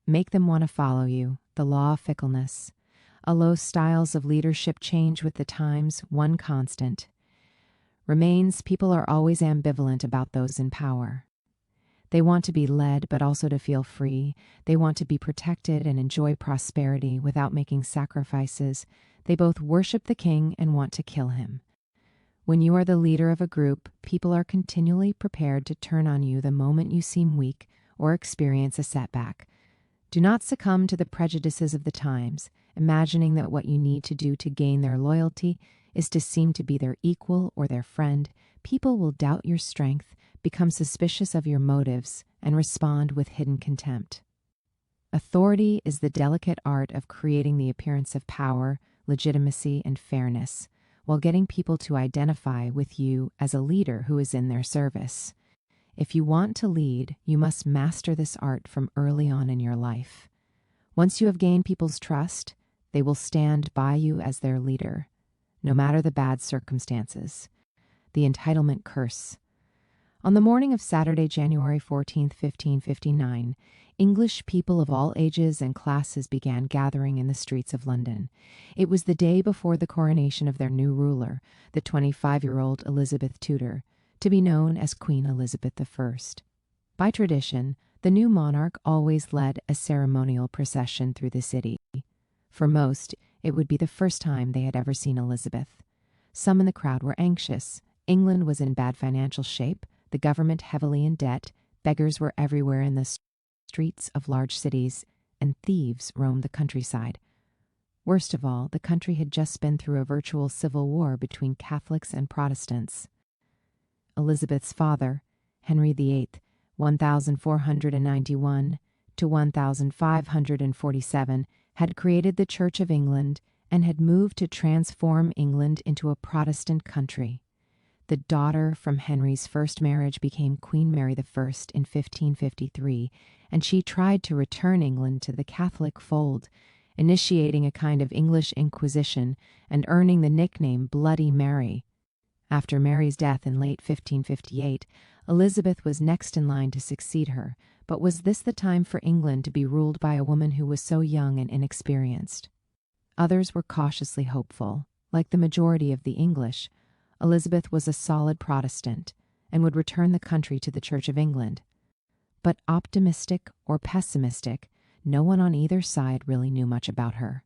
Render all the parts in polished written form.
Make them want to follow you, the law of fickleness. Although styles of leadership change with the times, one constant remains: people are always ambivalent about those in power. They want to be led, but also to feel free. They want to be protected and enjoy prosperity without making sacrifices. They both worship the king and want to kill him. When you are the leader of a group, people are continually prepared to turn on you the moment you seem weak or experience a setback. Do not succumb to the prejudices of the times, imagining that what you need to do to gain their loyalty is to seem to be their equal or their friend. People will doubt your strength, become suspicious of your motives, and respond with hidden contempt. Authority is the delicate art of creating the appearance of power, legitimacy, and fairness, while getting people to identify with you as a leader who is in their service. If you want to lead, you must master this art from early on in your life. Once you have gained people's trust, they will stand by you as their leader, no matter the bad circumstances. The entitlement curse. On the morning of Saturday, January 14th, 1559, English people of all ages and classes began gathering in the streets of London. It was the day before the coronation of their new ruler, the 25-year-old Elizabeth Tudor, to be known as Queen Elizabeth I. By tradition, the new monarch always led a ceremonial procession through the city. For most, it would be the first time they had ever seen Elizabeth. Some in the crowd were anxious. England was in bad financial shape, the government heavily in debt, beggars were everywhere in the streets of large cities, and thieves roamed the countryside. Worst of all, the country had just been through a virtual civil war between Catholics and Protestants. Elizabeth's father, Henry VIII, 1491 to 1547, had created the Church of England and had moved to transform England into a Protestant country. The daughter from Henry's first marriage became Queen Mary I in 1553, and she tried to return England to the Catholic fold, initiating a kind of English Inquisition and earning the nickname Bloody Mary. After Mary's death in late 1558, Elizabeth was next in line to succeed her, but was this the time for England to be ruled by a woman who was so young and inexperienced? Others were cautiously hopeful. Like the majority of the English, Elizabeth was a solid Protestant and would return the country to the Church of England. But optimistic or pessimistic, no one on either side really knew much about her.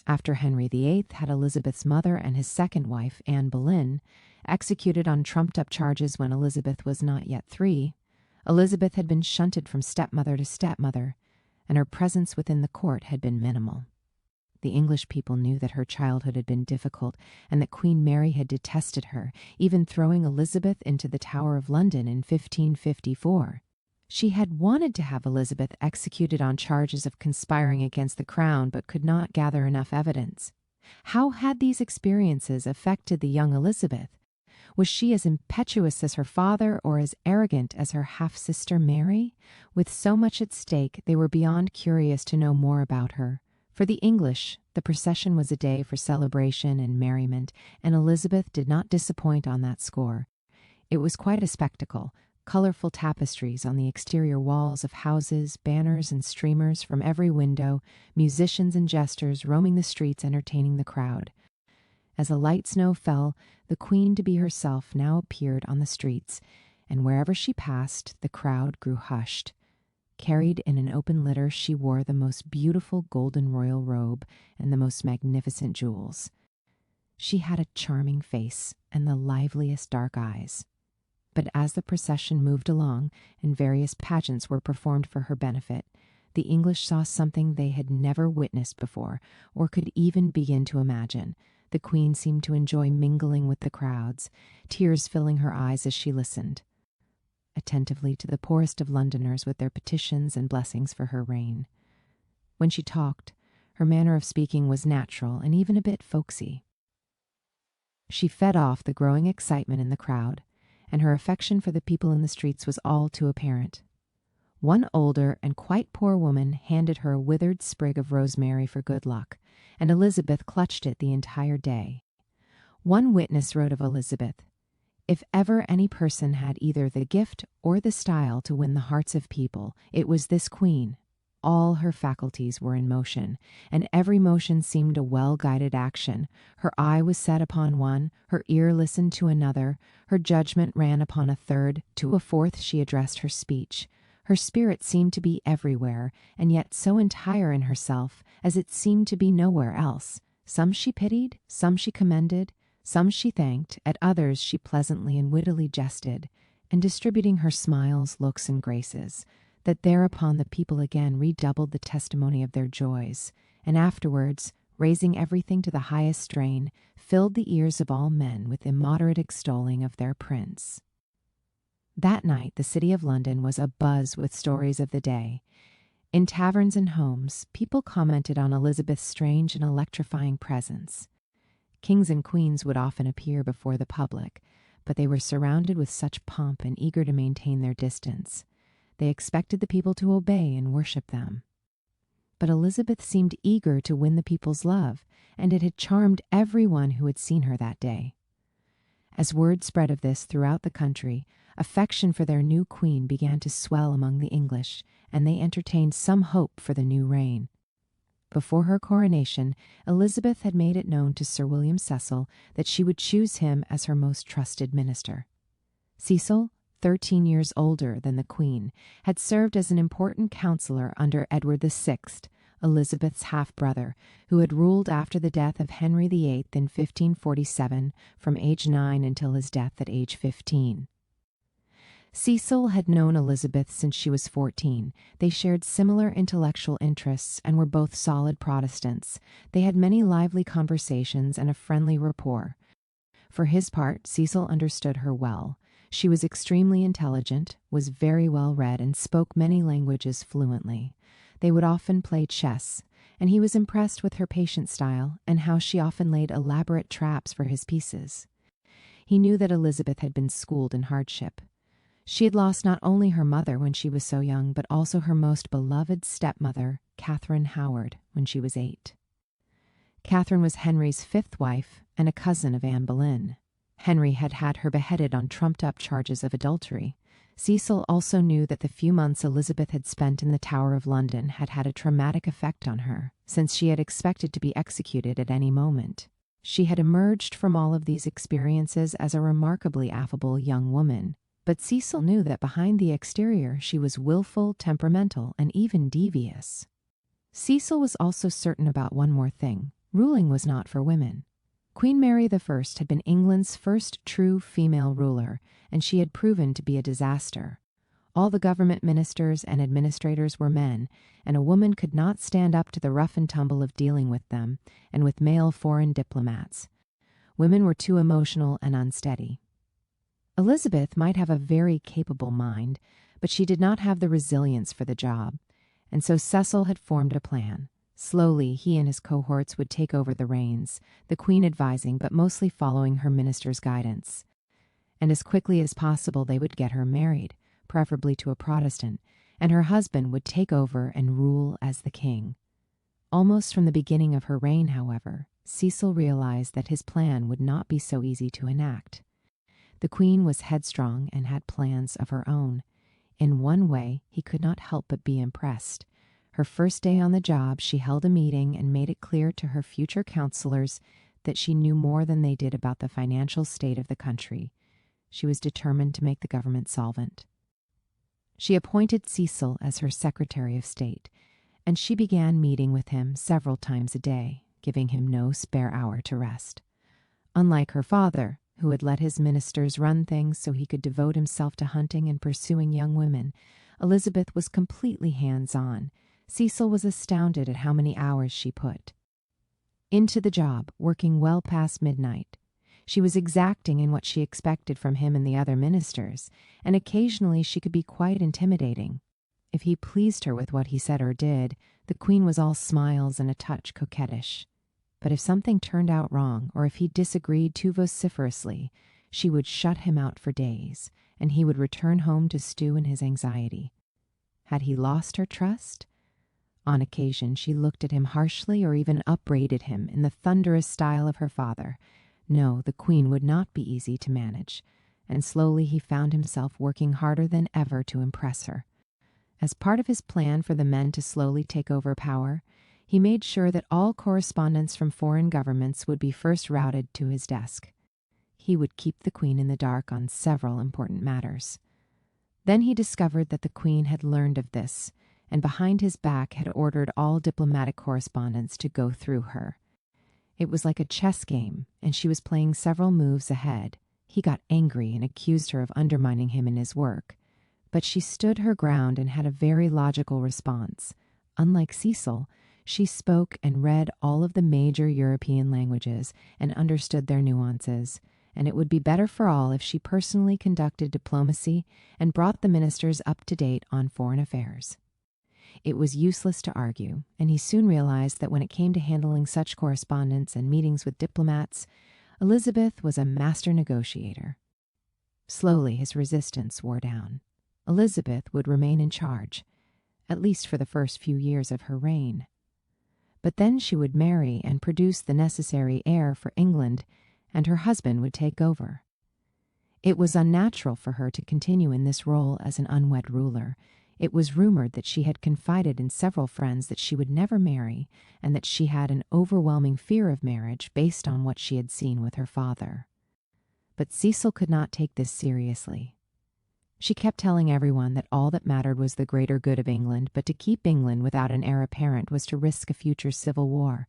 After Henry VIII had Elizabeth's mother and his second wife, Anne Boleyn, executed on trumped-up charges when Elizabeth was not yet 3, Elizabeth had been shunted from stepmother to stepmother, and her presence within the court had been minimal. The English people knew that her childhood had been difficult and that Queen Mary had detested her, even throwing Elizabeth into the Tower of London in 1554. She had wanted to have Elizabeth executed on charges of conspiring against the crown, but could not gather enough evidence. How had these experiences affected the young Elizabeth? Was she as impetuous as her father or as arrogant as her half-sister Mary? With so much at stake, they were beyond curious to know more about her. For the English, the procession was a day for celebration and merriment, and Elizabeth did not disappoint on that score. It was quite a spectacle. Colorful tapestries on the exterior walls of houses, banners and streamers from every window, musicians and jesters roaming the streets entertaining the crowd. As a light snow fell, the queen-to-be herself now appeared on the streets, and wherever she passed, the crowd grew hushed. Carried in an open litter, she wore the most beautiful golden royal robe and the most magnificent jewels. She had a charming face and the liveliest dark eyes. But as the procession moved along and various pageants were performed for her benefit, the English saw something they had never witnessed before or could even begin to imagine. The queen seemed to enjoy mingling with the crowds, tears filling her eyes as she listened attentively to the poorest of Londoners with their petitions and blessings for her reign. When she talked, her manner of speaking was natural and even a bit folksy. She fed off the growing excitement in the crowd, and her affection for the people in the streets was all too apparent. One older and quite poor woman handed her a withered sprig of rosemary for good luck, and Elizabeth clutched it the entire day. One witness wrote of Elizabeth, "If ever any person had either the gift or the style to win the hearts of people, it was this queen. all her faculties were in motion, and every motion seemed a well-guided action. Her eye was set upon one, her ear listened to another, her judgment ran upon a third, to a fourth she addressed her speech. Her spirit seemed to be everywhere, and yet so entire in herself as it seemed to be nowhere else. Some she pitied, some she commended, some she thanked, at others she pleasantly and wittily jested, and distributing her smiles, looks, and graces, that thereupon the people again redoubled the testimony of their joys, and afterwards, raising everything to the highest strain, filled the ears of all men with immoderate extolling of their prince. That night the city of London was abuzz with stories of the day. In taverns and homes, people commented on Elizabeth's strange and electrifying presence. Kings and queens would often appear before the public, but they were surrounded with such pomp and eager to maintain their distance. They expected the people to obey and worship them. But Elizabeth seemed eager to win the people's love, and it had charmed everyone who had seen her that day. As word spread of this throughout the country, affection for their new queen began to swell among the English, and they entertained some hope for the new reign. Before her coronation, Elizabeth had made it known to Sir William Cecil that she would choose him as her most trusted minister. Cecil, 13 years older than the Queen, had served as an important counselor under Edward VI, Elizabeth's half-brother, who had ruled after the death of Henry VIII in 1547 from age 9 until his death at age 15. Cecil had known Elizabeth since she was 14. They shared similar intellectual interests and were both solid Protestants. They had many lively conversations and a friendly rapport. For his part, Cecil understood her well. She was extremely intelligent, was very well read, and spoke many languages fluently. They would often play chess, and he was impressed with her patient style and how she often laid elaborate traps for his pieces. He knew that Elizabeth had been schooled in hardship. She had lost not only her mother when she was so young, but also her most beloved stepmother, Catherine Howard, when she was 8. Catherine was Henry's 5th wife and a cousin of Anne Boleyn. Henry had had her beheaded on trumped-up charges of adultery. Cecil also knew that the few months Elizabeth had spent in the Tower of London had had a traumatic effect on her, since she had expected to be executed at any moment. She had emerged from all of these experiences as a remarkably affable young woman, but Cecil knew that behind the exterior she was willful, temperamental, and even devious. Cecil was also certain about one more thing: ruling was not for women. Queen Mary I had been England's first true female ruler, and she had proven to be a disaster. All the government ministers and administrators were men, and a woman could not stand up to the rough and tumble of dealing with them and with male foreign diplomats. Women were too emotional and unsteady. Elizabeth might have a very capable mind, but she did not have the resilience for the job, and so Cecil had formed a plan. Slowly, he and his cohorts would take over the reins, the Queen advising but mostly following her minister's guidance. And as quickly as possible they would get her married, preferably to a Protestant, and her husband would take over and rule as the king. Almost from the beginning of her reign, however, Cecil realized that his plan would not be so easy to enact. The Queen was headstrong and had plans of her own. In one way, he could not help but be impressed. Her first day on the job, she held a meeting and made it clear to her future counselors that she knew more than they did about the financial state of the country. She was determined to make the government solvent. She appointed Cecil as her Secretary of State, and she began meeting with him several times a day, giving him no spare hour to rest. Unlike her father, who had let his ministers run things so he could devote himself to hunting and pursuing young women, Elizabeth was completely hands-on. Cecil was astounded at how many hours she put into the job, working well past midnight. She was exacting in what she expected from him and the other ministers, and occasionally she could be quite intimidating. If he pleased her with what he said or did, the Queen was all smiles and a touch coquettish. But if something turned out wrong, or if he disagreed too vociferously, she would shut him out for days, and he would return home to stew in his anxiety. Had he lost her trust? On occasion she looked at him harshly or even upbraided him in the thunderous style of her father. No, the Queen would not be easy to manage, and slowly he found himself working harder than ever to impress her. As part of his plan for the men to slowly take over power, he made sure that all correspondence from foreign governments would be first routed to his desk. He would keep the Queen in the dark on several important matters. Then he discovered that the Queen had learned of this, and behind his back had ordered all diplomatic correspondence to go through her. It was like a chess game, and she was playing several moves ahead. He got angry and accused her of undermining him in his work. But she stood her ground and had a very logical response. Unlike Cecil, she spoke and read all of the major European languages and understood their nuances, and it would be better for all if she personally conducted diplomacy and brought the ministers up to date on foreign affairs. It was useless to argue, and he soon realized that when it came to handling such correspondence and meetings with diplomats, Elizabeth was a master negotiator. Slowly, his resistance wore down. Elizabeth would remain in charge, at least for the first few years of her reign. But then she would marry and produce the necessary heir for England, and her husband would take over. It was unnatural for her to continue in this role as an unwed ruler. It was rumored that she had confided in several friends that she would never marry, and that she had an overwhelming fear of marriage based on what she had seen with her father. But Cecil could not take this seriously. She kept telling everyone that all that mattered was the greater good of England, but to keep England without an heir apparent was to risk a future civil war.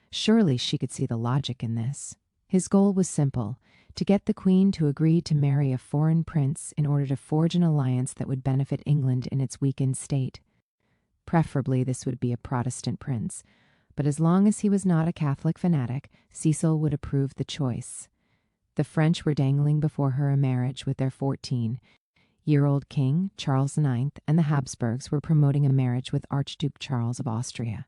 Surely she could see the logic in this. His goal was simple: to get the Queen to agree to marry a foreign prince in order to forge an alliance that would benefit England in its weakened state. Preferably this would be a Protestant prince, but as long as he was not a Catholic fanatic, Cecil would approve the choice. The French were dangling before her a marriage with their 14-year-old king, Charles IX, and the Habsburgs were promoting a marriage with Archduke Charles of Austria.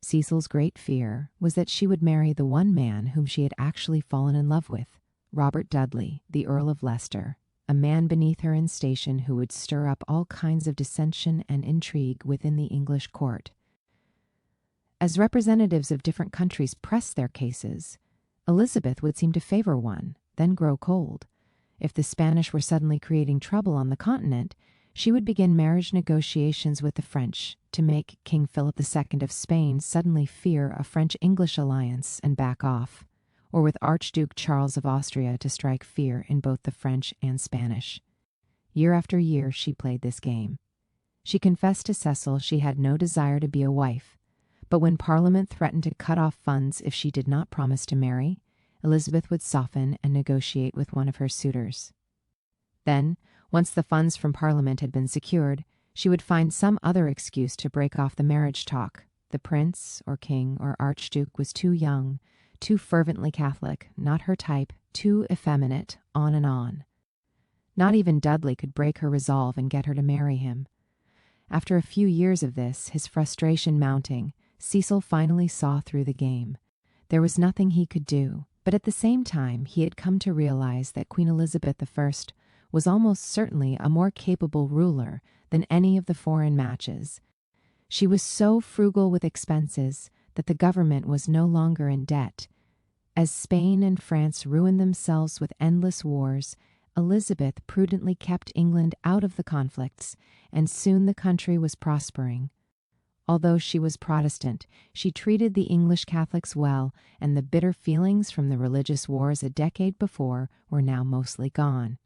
Cecil's great fear was that she would marry the one man whom she had actually fallen in love with, Robert Dudley, the Earl of Leicester, a man beneath her in station who would stir up all kinds of dissension and intrigue within the English court. As representatives of different countries pressed their cases, Elizabeth would seem to favor one, then grow cold. If the Spanish were suddenly creating trouble on the continent, she would begin marriage negotiations with the French to make King Philip II of Spain suddenly fear a French-English alliance and back off, or with Archduke Charles of Austria to strike fear in both the French and Spanish. Year after year she played this game. She confessed to Cecil she had no desire to be a wife, but when Parliament threatened to cut off funds if she did not promise to marry, Elizabeth would soften and negotiate with one of her suitors. Then, once the funds from Parliament had been secured, she would find some other excuse to break off the marriage talk. The prince or king or archduke was too young, too fervently Catholic, not her type, too effeminate, on and on. Not even Dudley could break her resolve and get her to marry him. After a few years of this, his frustration mounting, Cecil finally saw through the game. There was nothing he could do, but at the same time he had come to realize that Queen Elizabeth I was almost certainly a more capable ruler than any of the foreign matches. She was so frugal with expenses that the government was no longer in debt. As Spain and France ruined themselves with endless wars, Elizabeth prudently kept England out of the conflicts, and soon the country was prospering. Although she was Protestant, she treated the English Catholics well, and the bitter feelings from the religious wars a decade before were now mostly gone.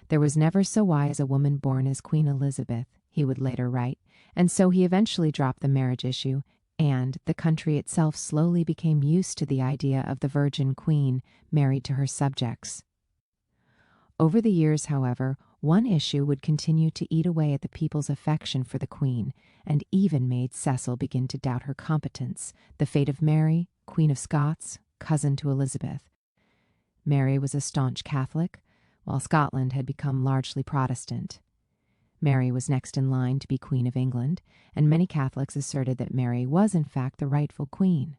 There was never so wise a woman born as Queen Elizabeth, he would later write, and so he eventually dropped the marriage issue, and the country itself slowly became used to the idea of the Virgin Queen married to her subjects. Over the years, however, one issue would continue to eat away at the people's affection for the Queen, and even made Cecil begin to doubt her competence: the fate of Mary, Queen of Scots, cousin to Elizabeth. Mary was a staunch Catholic, while Scotland had become largely Protestant. Mary was next in line to be Queen of England, and many Catholics asserted that Mary was in fact the rightful queen.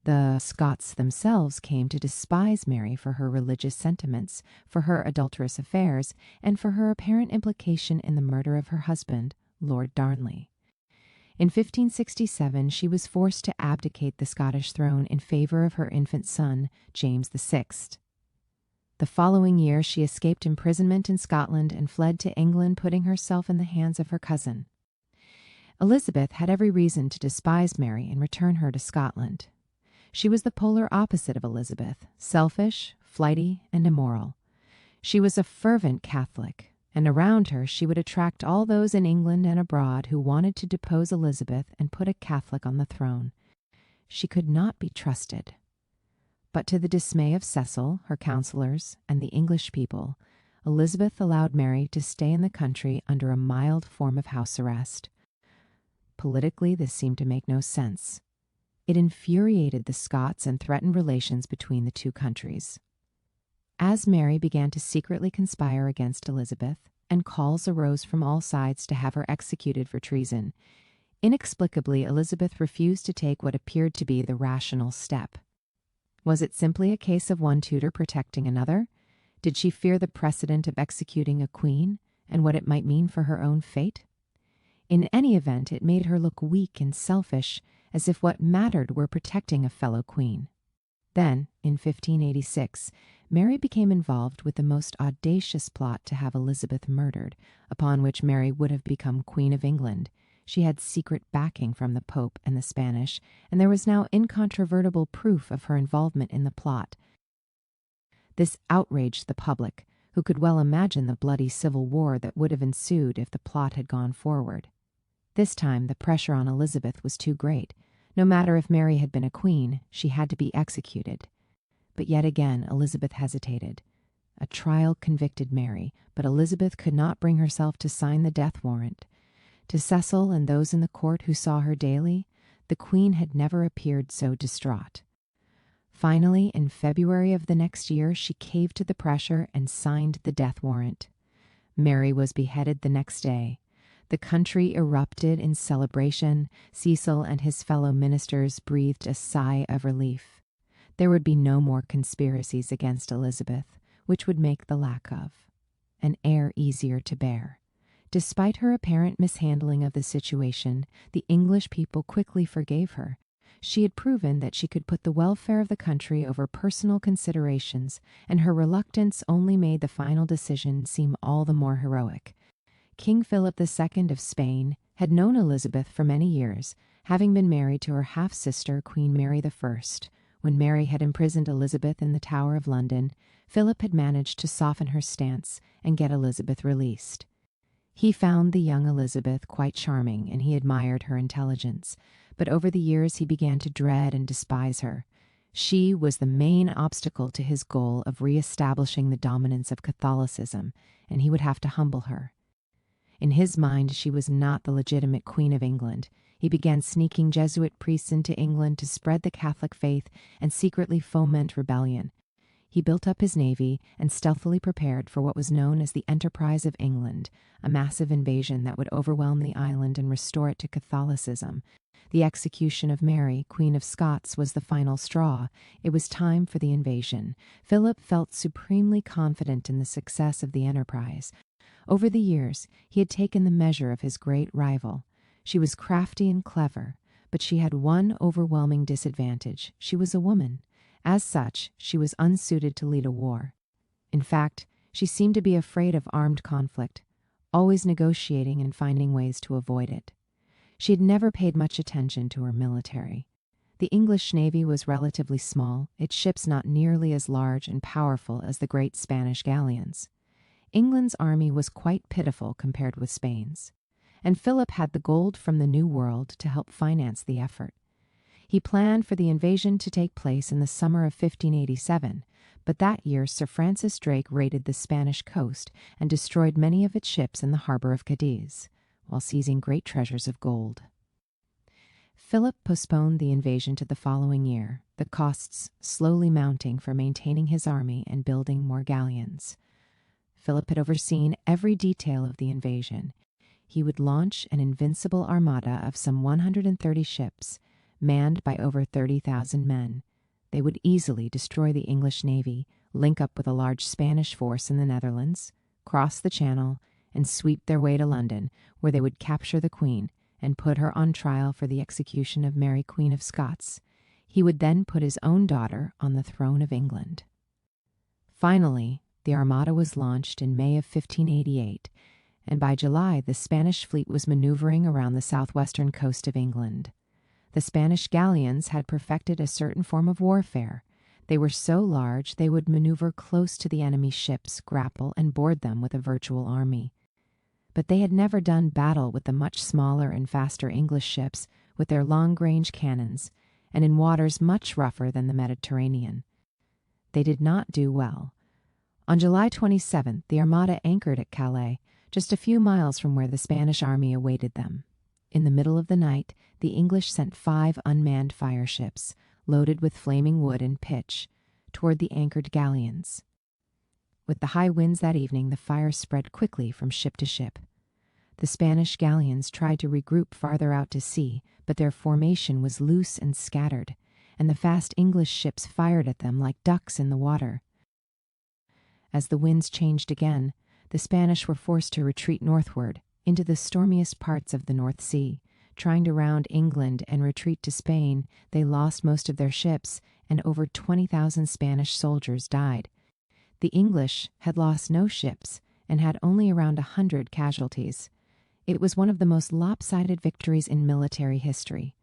The Scots themselves came to despise Mary for her religious sentiments, for her adulterous affairs, and for her apparent implication in the murder of her husband, Lord Darnley. In 1567, she was forced to abdicate the Scottish throne in favor of her infant son, James VI. The following year, she escaped imprisonment in Scotland and fled to England, putting herself in the hands of her cousin. Elizabeth had every reason to despise Mary and return her to Scotland. She was the polar opposite of Elizabeth, selfish, flighty, and immoral. She was a fervent Catholic, and around her she would attract all those in England and abroad who wanted to depose Elizabeth and put a Catholic on the throne. She could not be trusted. But to the dismay of Cecil, her counselors, and the English people, Elizabeth allowed Mary to stay in the country under a mild form of house arrest. Politically, this seemed to make no sense. It infuriated the Scots and threatened relations between the two countries. As Mary began to secretly conspire against Elizabeth, and calls arose from all sides to have her executed for treason, inexplicably Elizabeth refused to take what appeared to be the rational step. Was it simply a case of one tutor protecting another? Did she fear the precedent of executing a queen and what it might mean for her own fate? In any event, it made her look weak and selfish, as if what mattered were protecting a fellow queen. Then, in 1586, Mary became involved with the most audacious plot to have Elizabeth murdered, upon which Mary would have become Queen of England. She had secret backing from the Pope and the Spanish, and there was now incontrovertible proof of her involvement in the plot. This outraged the public, who could well imagine the bloody civil war that would have ensued if the plot had gone forward. This time the pressure on Elizabeth was too great. No matter if Mary had been a queen, she had to be executed. But yet again Elizabeth hesitated. A trial convicted Mary, but Elizabeth could not bring herself to sign the death warrant. To Cecil and those in the court who saw her daily, the queen had never appeared so distraught. Finally, in February of the next year, she caved to the pressure and signed the death warrant. Mary was beheaded the next day. The country erupted in celebration. Cecil and his fellow ministers breathed a sigh of relief. There would be no more conspiracies against Elizabeth, which would make the lack of an heir easier to bear. Despite her apparent mishandling of the situation, the English people quickly forgave her. She had proven that she could put the welfare of the country over personal considerations, and her reluctance only made the final decision seem all the more heroic. King Philip II of Spain had known Elizabeth for many years, having been married to her half-sister, Queen Mary I. When Mary had imprisoned Elizabeth in the Tower of London, Philip had managed to soften her stance and get Elizabeth released. He found the young Elizabeth quite charming, and he admired her intelligence, but over the years he began to dread and despise her. She was the main obstacle to his goal of re-establishing the dominance of Catholicism, and he would have to humble her. In his mind, she was not the legitimate Queen of England. He began sneaking Jesuit priests into England to spread the Catholic faith and secretly foment rebellion. He built up his navy and stealthily prepared for what was known as the Enterprise of England, a massive invasion that would overwhelm the island and restore it to Catholicism. The execution of Mary, Queen of Scots, was the final straw. It was time for the invasion. Philip felt supremely confident in the success of the enterprise. Over the years, he had taken the measure of his great rival. She was crafty and clever, but she had one overwhelming disadvantage. She was a woman. As such, she was unsuited to lead a war. In fact, she seemed to be afraid of armed conflict, always negotiating and finding ways to avoid it. She had never paid much attention to her military. The English navy was relatively small, its ships not nearly as large and powerful as the great Spanish galleons. England's army was quite pitiful compared with Spain's, and Philip had the gold from the New World to help finance the effort. He planned for the invasion to take place in the summer of 1587, but that year Sir Francis Drake raided the Spanish coast and destroyed many of its ships in the harbor of Cadiz, while seizing great treasures of gold. Philip postponed the invasion to the following year, the costs slowly mounting for maintaining his army and building more galleons. Philip had overseen every detail of the invasion. He would launch an invincible armada of some 130 ships, manned by over 30,000 men. They would easily destroy the English navy, link up with a large Spanish force in the Netherlands, cross the Channel, and sweep their way to London, where they would capture the Queen and put her on trial for the execution of Mary, Queen of Scots. He would then put his own daughter on the throne of England. Finally, the Armada was launched in May of 1588, and by July the Spanish fleet was maneuvering around the southwestern coast of England. The Spanish galleons had perfected a certain form of warfare. They were so large they would maneuver close to the enemy's ships, grapple, and board them with a virtual army. But they had never done battle with the much smaller and faster English ships with their long-range cannons, and in waters much rougher than the Mediterranean. They did not do well. On July 27th, the Armada anchored at Calais, just a few miles from where the Spanish army awaited them. In the middle of the night, the English sent 5 unmanned fire ships, loaded with flaming wood and pitch, toward the anchored galleons. With the high winds that evening, the fire spread quickly from ship to ship. The Spanish galleons tried to regroup farther out to sea, but their formation was loose and scattered, and the fast English ships fired at them like ducks in the water. As the winds changed again, the Spanish were forced to retreat northward into the stormiest parts of the North Sea. Trying to round England and retreat to Spain, they lost most of their ships, and over 20,000 Spanish soldiers died. The English had lost no ships and had only around 100 casualties. It was one of the most lopsided victories in military history.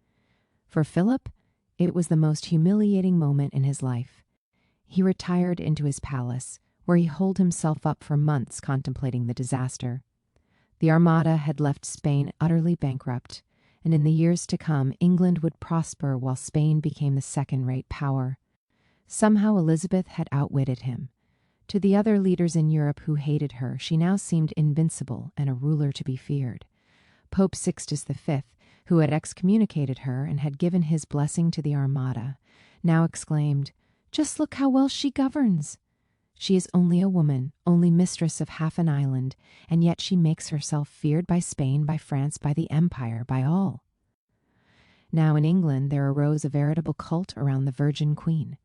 For Philip, it was the most humiliating moment in his life. He retired into his palace, where he holed himself up for months contemplating the disaster. The Armada had left Spain utterly bankrupt, and in the years to come, England would prosper while Spain became the second-rate power. Somehow Elizabeth had outwitted him. To the other leaders in Europe who hated her, she now seemed invincible and a ruler to be feared. Pope Sixtus V, who had excommunicated her and had given his blessing to the Armada, now exclaimed, "Just look how well she governs! She is only a woman, only mistress of half an island, and yet she makes herself feared by Spain, by France, by the Empire, by all." Now in England there arose a veritable cult around the Virgin Queen.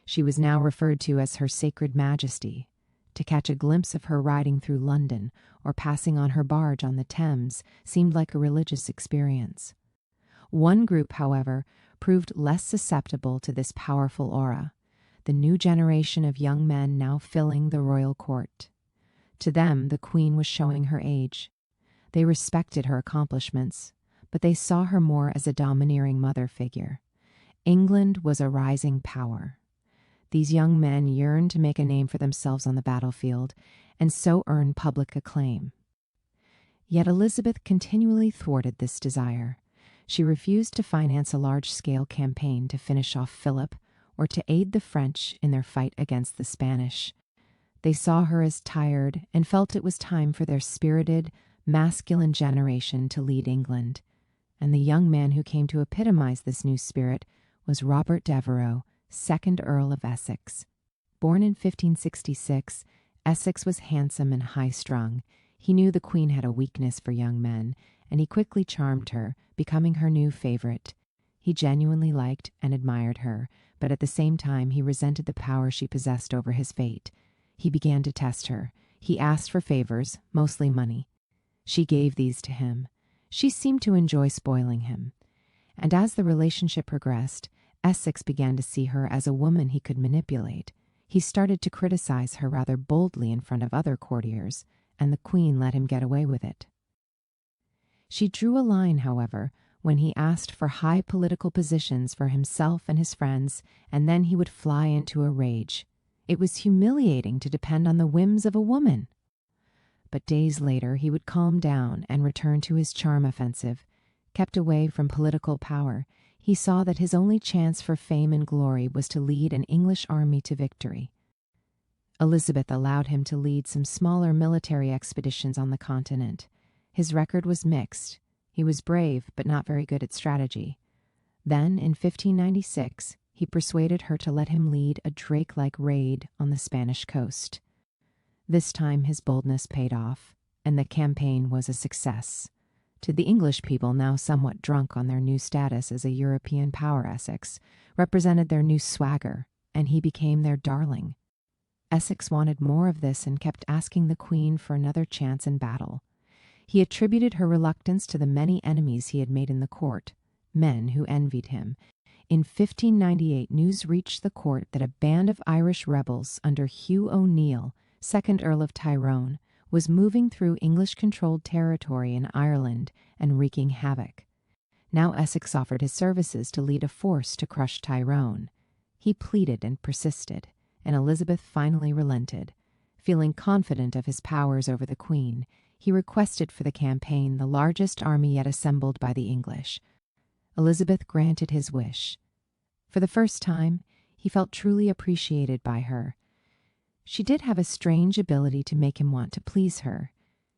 She was now referred to as Her Sacred Majesty. To catch a glimpse of her riding through London or passing on her barge on the Thames seemed like a religious experience. One group, however, proved less susceptible to this powerful aura: the new generation of young men now filling the royal court. To them, the Queen was showing her age. They respected her accomplishments, but they saw her more as a domineering mother figure. England was a rising power. These young men yearned to make a name for themselves on the battlefield, and so earn public acclaim. Yet Elizabeth continually thwarted this desire. She refused to finance a large-scale campaign to finish off Philip, or to aid the French in their fight against the Spanish. They saw her as tired and felt it was time for their spirited, masculine generation to lead England. And the young man who came to epitomize this new spirit was Robert Devereux, 2nd Earl of Essex. Born in 1566, Essex was handsome and high-strung. He knew the Queen had a weakness for young men, and he quickly charmed her, becoming her new favorite. He genuinely liked and admired her, but at the same time he resented the power she possessed over his fate. He began to test her. He asked for favors, mostly money. She gave these to him. She seemed to enjoy spoiling him. And as the relationship progressed, Essex began to see her as a woman he could manipulate. He started to criticize her rather boldly in front of other courtiers, and the Queen let him get away with it. She drew a line, however, when he asked for high political positions for himself and his friends, and then he would fly into a rage. It was humiliating to depend on the whims of a woman. But days later he would calm down and return to his charm offensive. Kept away from political power, he saw that his only chance for fame and glory was to lead an English army to victory. Elizabeth allowed him to lead some smaller military expeditions on the continent. His record was mixed. He was brave, but not very good at strategy. Then, in 1596, he persuaded her to let him lead a Drake-like raid on the Spanish coast. This time his boldness paid off, and the campaign was a success. To the English people, now somewhat drunk on their new status as a European power, Essex represented their new swagger, and he became their darling. Essex wanted more of this and kept asking the Queen for another chance in battle. He attributed her reluctance to the many enemies he had made in the court, men who envied him. In 1598, news reached the court that a band of Irish rebels under Hugh O'Neill, 2nd Earl of Tyrone, was moving through English-controlled territory in Ireland and wreaking havoc. Now Essex offered his services to lead a force to crush Tyrone. He pleaded and persisted, and Elizabeth finally relented. Feeling confident of his powers over the Queen, he requested for the campaign the largest army yet assembled by the English. Elizabeth granted his wish. For the first time, he felt truly appreciated by her. She did have a strange ability to make him want to please her.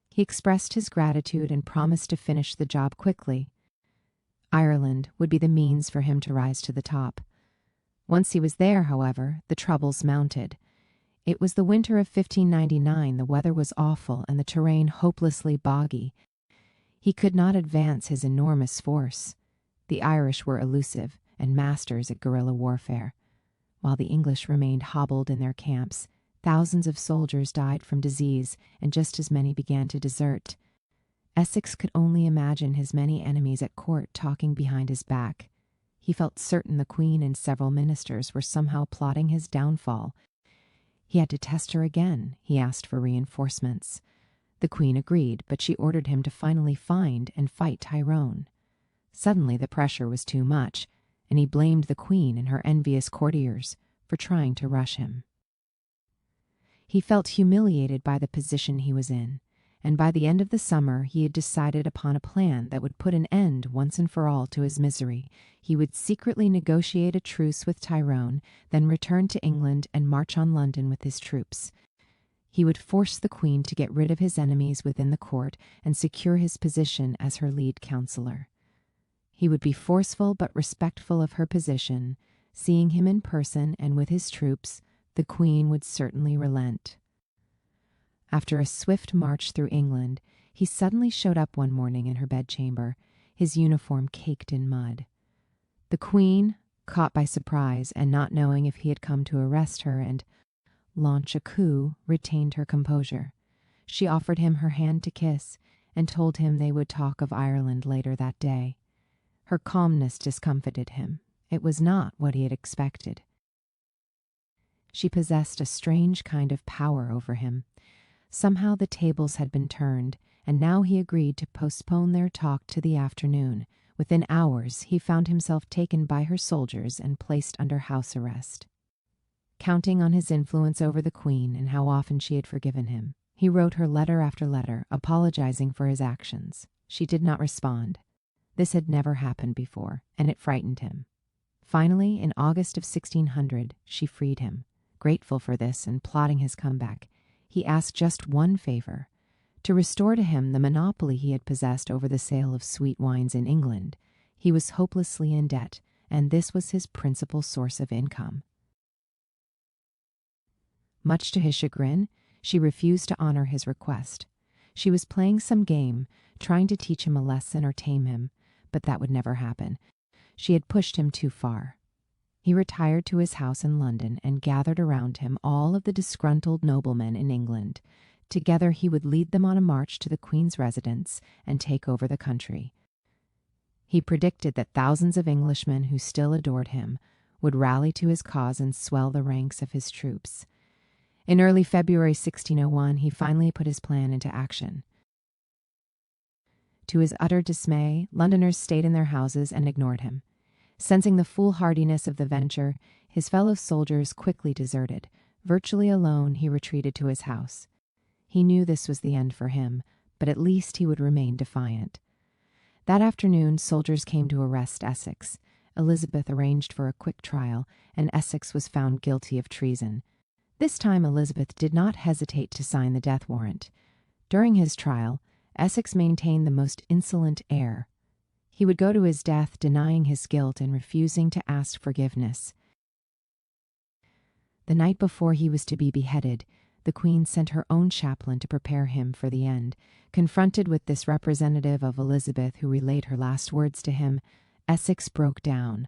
He expressed his gratitude and promised to finish the job quickly. Ireland would be the means for him to rise to the top. Once he was there, however, the troubles mounted. It was the winter of 1599. The weather was awful and the terrain hopelessly boggy. He could not advance his enormous force. The Irish were elusive and masters at guerrilla warfare. While the English remained hobbled in their camps, thousands of soldiers died from disease, and just as many began to desert. Essex could only imagine his many enemies at court talking behind his back. He felt certain the Queen and several ministers were somehow plotting his downfall. He had to test her again. He asked for reinforcements. The Queen agreed, but she ordered him to finally find and fight Tyrone. Suddenly the pressure was too much, and he blamed the Queen and her envious courtiers for trying to rush him. He felt humiliated by the position he was in, and by the end of the summer he had decided upon a plan that would put an end once and for all to his misery. He would secretly negotiate a truce with Tyrone, then return to England and march on London with his troops. He would force the Queen to get rid of his enemies within the court and secure his position as her lead counselor. He would be forceful but respectful of her position. Seeing him in person and with his troops, the Queen would certainly relent. After a swift march through England, he suddenly showed up one morning in her bedchamber, his uniform caked in mud. The Queen, caught by surprise and not knowing if he had come to arrest her and launch a coup, retained her composure. She offered him her hand to kiss and told him they would talk of Ireland later that day. Her calmness discomfited him. It was not what he had expected. She possessed a strange kind of power over him. Somehow the tables had been turned, and now he agreed to postpone their talk to the afternoon. Within hours, he found himself taken by her soldiers and placed under house arrest. Counting on his influence over the Queen and how often she had forgiven him, he wrote her letter after letter, apologizing for his actions. She did not respond. This had never happened before, and it frightened him. Finally, in August of 1600, she freed him. Grateful for this and plotting his comeback, he asked just one favor: to restore to him the monopoly he had possessed over the sale of sweet wines in England. He was hopelessly in debt, and this was his principal source of income. Much to his chagrin, she refused to honor his request. She was playing some game, trying to teach him a lesson or tame him, but that would never happen. She had pushed him too far. He retired to his house in London and gathered around him all of the disgruntled noblemen in England. Together he would lead them on a march to the Queen's residence and take over the country. He predicted that thousands of Englishmen who still adored him would rally to his cause and swell the ranks of his troops. In early February 1601, he finally put his plan into action. To his utter dismay, Londoners stayed in their houses and ignored him. Sensing the foolhardiness of the venture, his fellow soldiers quickly deserted. Virtually alone, he retreated to his house. He knew this was the end for him, but at least he would remain defiant. That afternoon, soldiers came to arrest Essex. Elizabeth arranged for a quick trial, and Essex was found guilty of treason. This time, Elizabeth did not hesitate to sign the death warrant. During his trial, Essex maintained the most insolent air. He would go to his death denying his guilt and refusing to ask forgiveness. The night before he was to be beheaded, the Queen sent her own chaplain to prepare him for the end. Confronted with this representative of Elizabeth who relayed her last words to him, Essex broke down.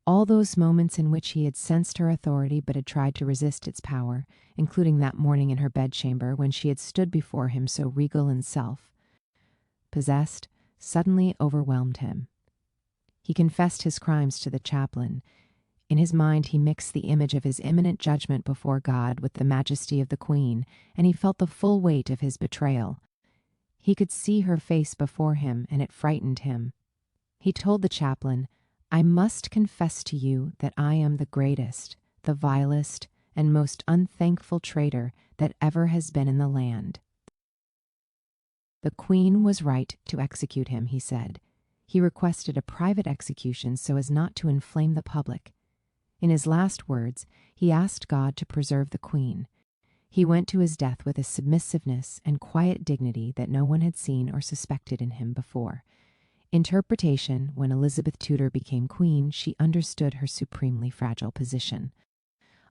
All those moments in which he had sensed her authority but had tried to resist its power, including that morning in her bedchamber when she had stood before him so regal in self, possessed, suddenly overwhelmed him. He confessed his crimes to the chaplain. In his mind, he mixed the image of his imminent judgment before God with the majesty of the Queen, and he felt the full weight of his betrayal. He could see her face before him, and it frightened him. He told the chaplain, "I must confess to you that I am the greatest, the vilest, and most unthankful traitor that ever has been in the land." The Queen was right to execute him, he said. He requested a private execution so as not to inflame the public. In his last words, he asked God to preserve the Queen. He went to his death with a submissiveness and quiet dignity that no one had seen or suspected in him before. Interpretation: when Elizabeth Tudor became queen, she understood her supremely fragile position.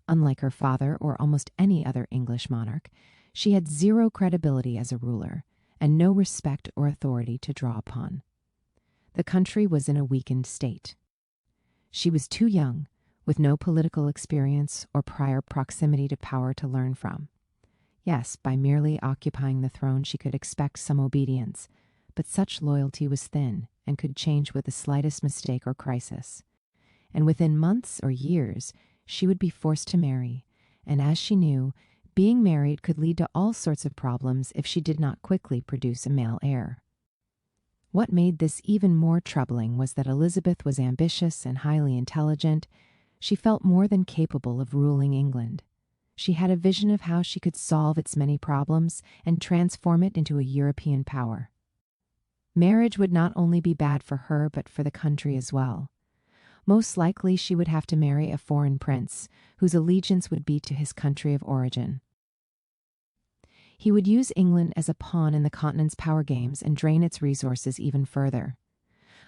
Unlike her father or almost any other English monarch, she had zero credibility as a ruler and no respect or authority to draw upon. The country was in a weakened state. She was too young, with no political experience or prior proximity to power to learn from. Yes, by merely occupying the throne she could expect some obedience, but such loyalty was thin and could change with the slightest mistake or crisis. And within months or years, she would be forced to marry, and as she knew, being married could lead to all sorts of problems if she did not quickly produce a male heir. What made this even more troubling was that Elizabeth was ambitious and highly intelligent. She felt more than capable of ruling England. She had a vision of how she could solve its many problems and transform it into a European power. Marriage would not only be bad for her, but for the country as well. Most likely she would have to marry a foreign prince, whose allegiance would be to his country of origin. He would use England as a pawn in the continent's power games and drain its resources even further.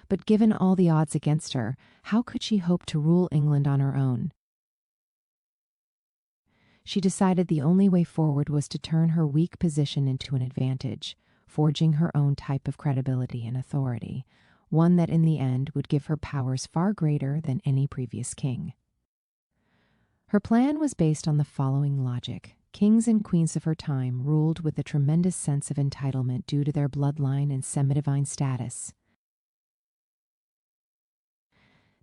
But given all the odds against her, how could she hope to rule England on her own? She decided the only way forward was to turn her weak position into an advantage, forging her own type of credibility and authority, one that in the end would give her powers far greater than any previous king. Her plan was based on the following logic. Kings and queens of her time ruled with a tremendous sense of entitlement due to their bloodline and semi-divine status.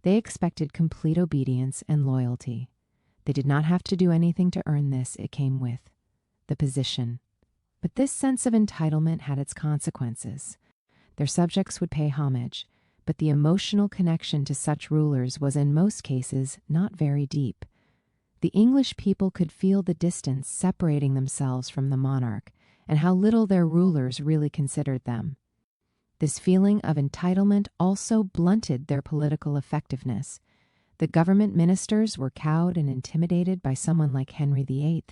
They expected complete obedience and loyalty. They did not have to do anything to earn this. It came with the position. But this sense of entitlement had its consequences. Their subjects would pay homage, but the emotional connection to such rulers was in most cases not very deep. The English people could feel the distance separating themselves from the monarch and how little their rulers really considered them. This feeling of entitlement also blunted their political effectiveness. The government ministers were cowed and intimidated by someone like Henry VIII,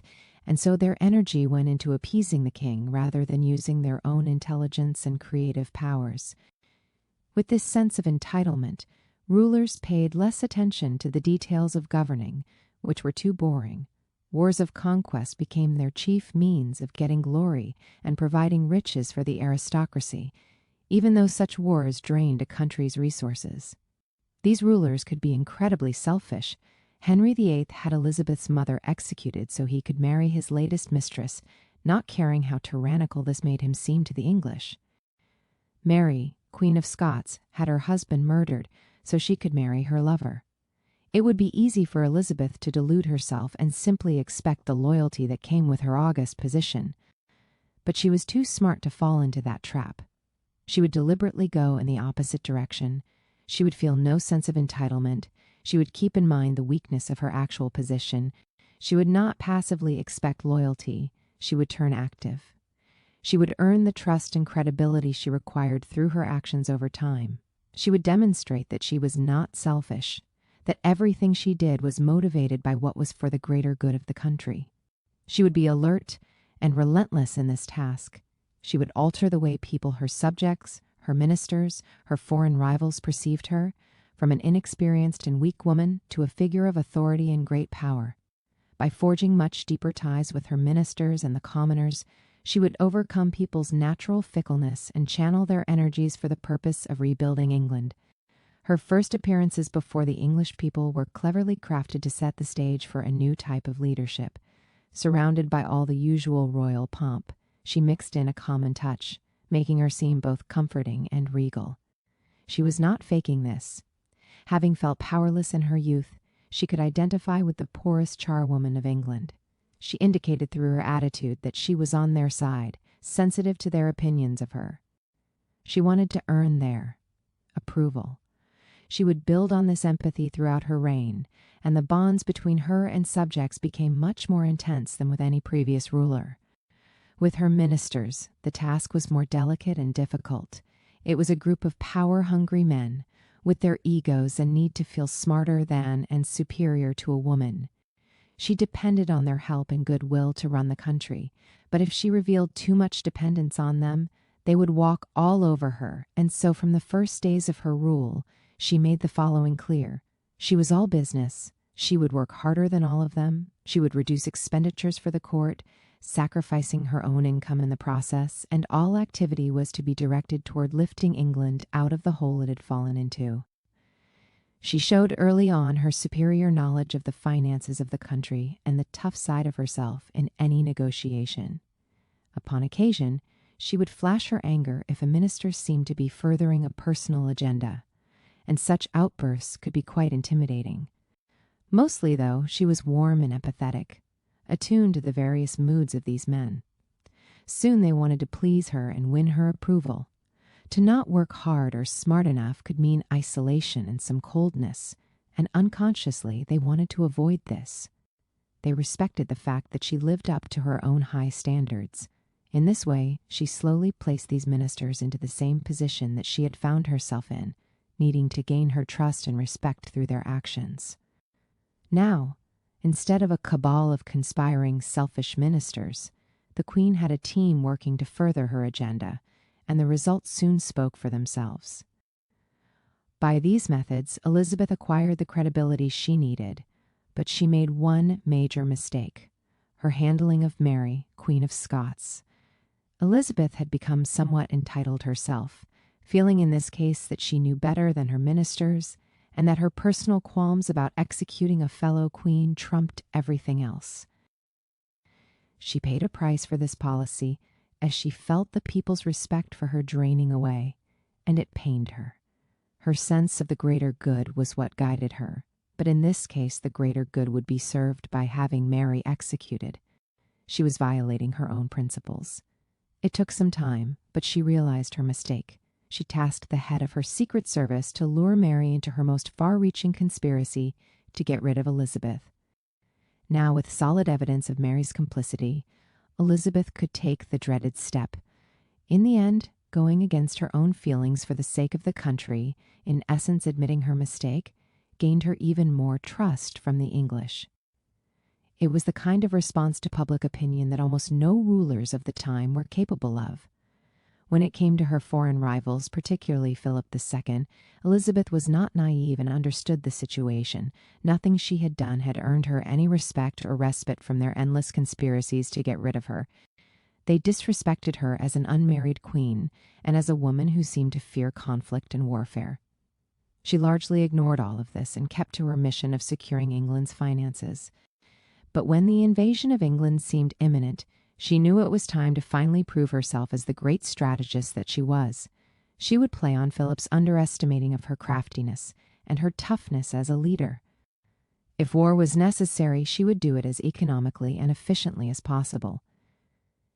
and so their energy went into appeasing the king rather than using their own intelligence and creative powers. With this sense of entitlement, rulers paid less attention to the details of governing, which were too boring. Wars of conquest became their chief means of getting glory and providing riches for the aristocracy, even though such wars drained a country's resources. These rulers could be incredibly selfish. Henry VIII had Elizabeth's mother executed so he could marry his latest mistress, not caring how tyrannical this made him seem to the English. Mary, Queen of Scots, had her husband murdered so she could marry her lover. It would be easy for Elizabeth to delude herself and simply expect the loyalty that came with her august position. But she was too smart to fall into that trap. She would deliberately go in the opposite direction. She would feel no sense of entitlement. She would keep in mind the weakness of her actual position. She would not passively expect loyalty. She would turn active. She would earn the trust and credibility she required through her actions over time. She would demonstrate that she was not selfish, that everything she did was motivated by what was for the greater good of the country. She would be alert and relentless in this task. She would alter the way people, her subjects, her ministers, her foreign rivals perceived her, from an inexperienced and weak woman to a figure of authority and great power. By forging much deeper ties with her ministers and the commoners, she would overcome people's natural fickleness and channel their energies for the purpose of rebuilding England. Her first appearances before the English people were cleverly crafted to set the stage for a new type of leadership. Surrounded by all the usual royal pomp, she mixed in a common touch, making her seem both comforting and regal. She was not faking this. Having felt powerless in her youth, she could identify with the poorest charwoman of England. She indicated through her attitude that she was on their side, sensitive to their opinions of her. She wanted to earn their approval. She would build on this empathy throughout her reign, and the bonds between her and subjects became much more intense than with any previous ruler. With her ministers, the task was more delicate and difficult. It was a group of power-hungry men, with their egos and need to feel smarter than and superior to a woman. She depended on their help and goodwill to run the country, but if she revealed too much dependence on them, they would walk all over her, and so from the first days of her rule, she made the following clear. She was all business. She would work harder than all of them. She would reduce expenditures for the court, sacrificing her own income in the process, and all activity was to be directed toward lifting England out of the hole it had fallen into. She showed early on her superior knowledge of the finances of the country and the tough side of herself in any negotiation. Upon occasion, she would flash her anger if a minister seemed to be furthering a personal agenda, and such outbursts could be quite intimidating. Mostly, though, she was warm and empathetic, attuned to the various moods of these men. Soon they wanted to please her and win her approval. To not work hard or smart enough could mean isolation and some coldness, and unconsciously they wanted to avoid this. They respected the fact that she lived up to her own high standards. In this way, she slowly placed these ministers into the same position that she had found herself in, needing to gain her trust and respect through their actions. Now, instead of a cabal of conspiring, selfish ministers, the Queen had a team working to further her agenda, and the results soon spoke for themselves. By these methods, Elizabeth acquired the credibility she needed, but she made one major mistake: her handling of Mary, Queen of Scots. Elizabeth had become somewhat entitled herself, feeling in this case that she knew better than her ministers, and that her personal qualms about executing a fellow queen trumped everything else. She paid a price for this policy, as she felt the people's respect for her draining away, and it pained her. Her sense of the greater good was what guided her, but in this case the greater good would be served by having Mary executed. She was violating her own principles. It took some time, but she realized her mistake. She tasked the head of her secret service to lure Mary into her most far-reaching conspiracy to get rid of Elizabeth. Now, with solid evidence of Mary's complicity, Elizabeth could take the dreaded step. In the end, going against her own feelings for the sake of the country, in essence admitting her mistake, gained her even more trust from the English. It was the kind of response to public opinion that almost no rulers of the time were capable of. When it came to her foreign rivals, particularly Philip II, Elizabeth was not naive and understood the situation. Nothing she had done had earned her any respect or respite from their endless conspiracies to get rid of her. They disrespected her as an unmarried queen and as a woman who seemed to fear conflict and warfare. She largely ignored all of this and kept to her mission of securing England's finances. But when the invasion of England seemed imminent, she knew it was time to finally prove herself as the great strategist that she was. She would play on Philip's underestimating of her craftiness and her toughness as a leader. If war was necessary, she would do it as economically and efficiently as possible.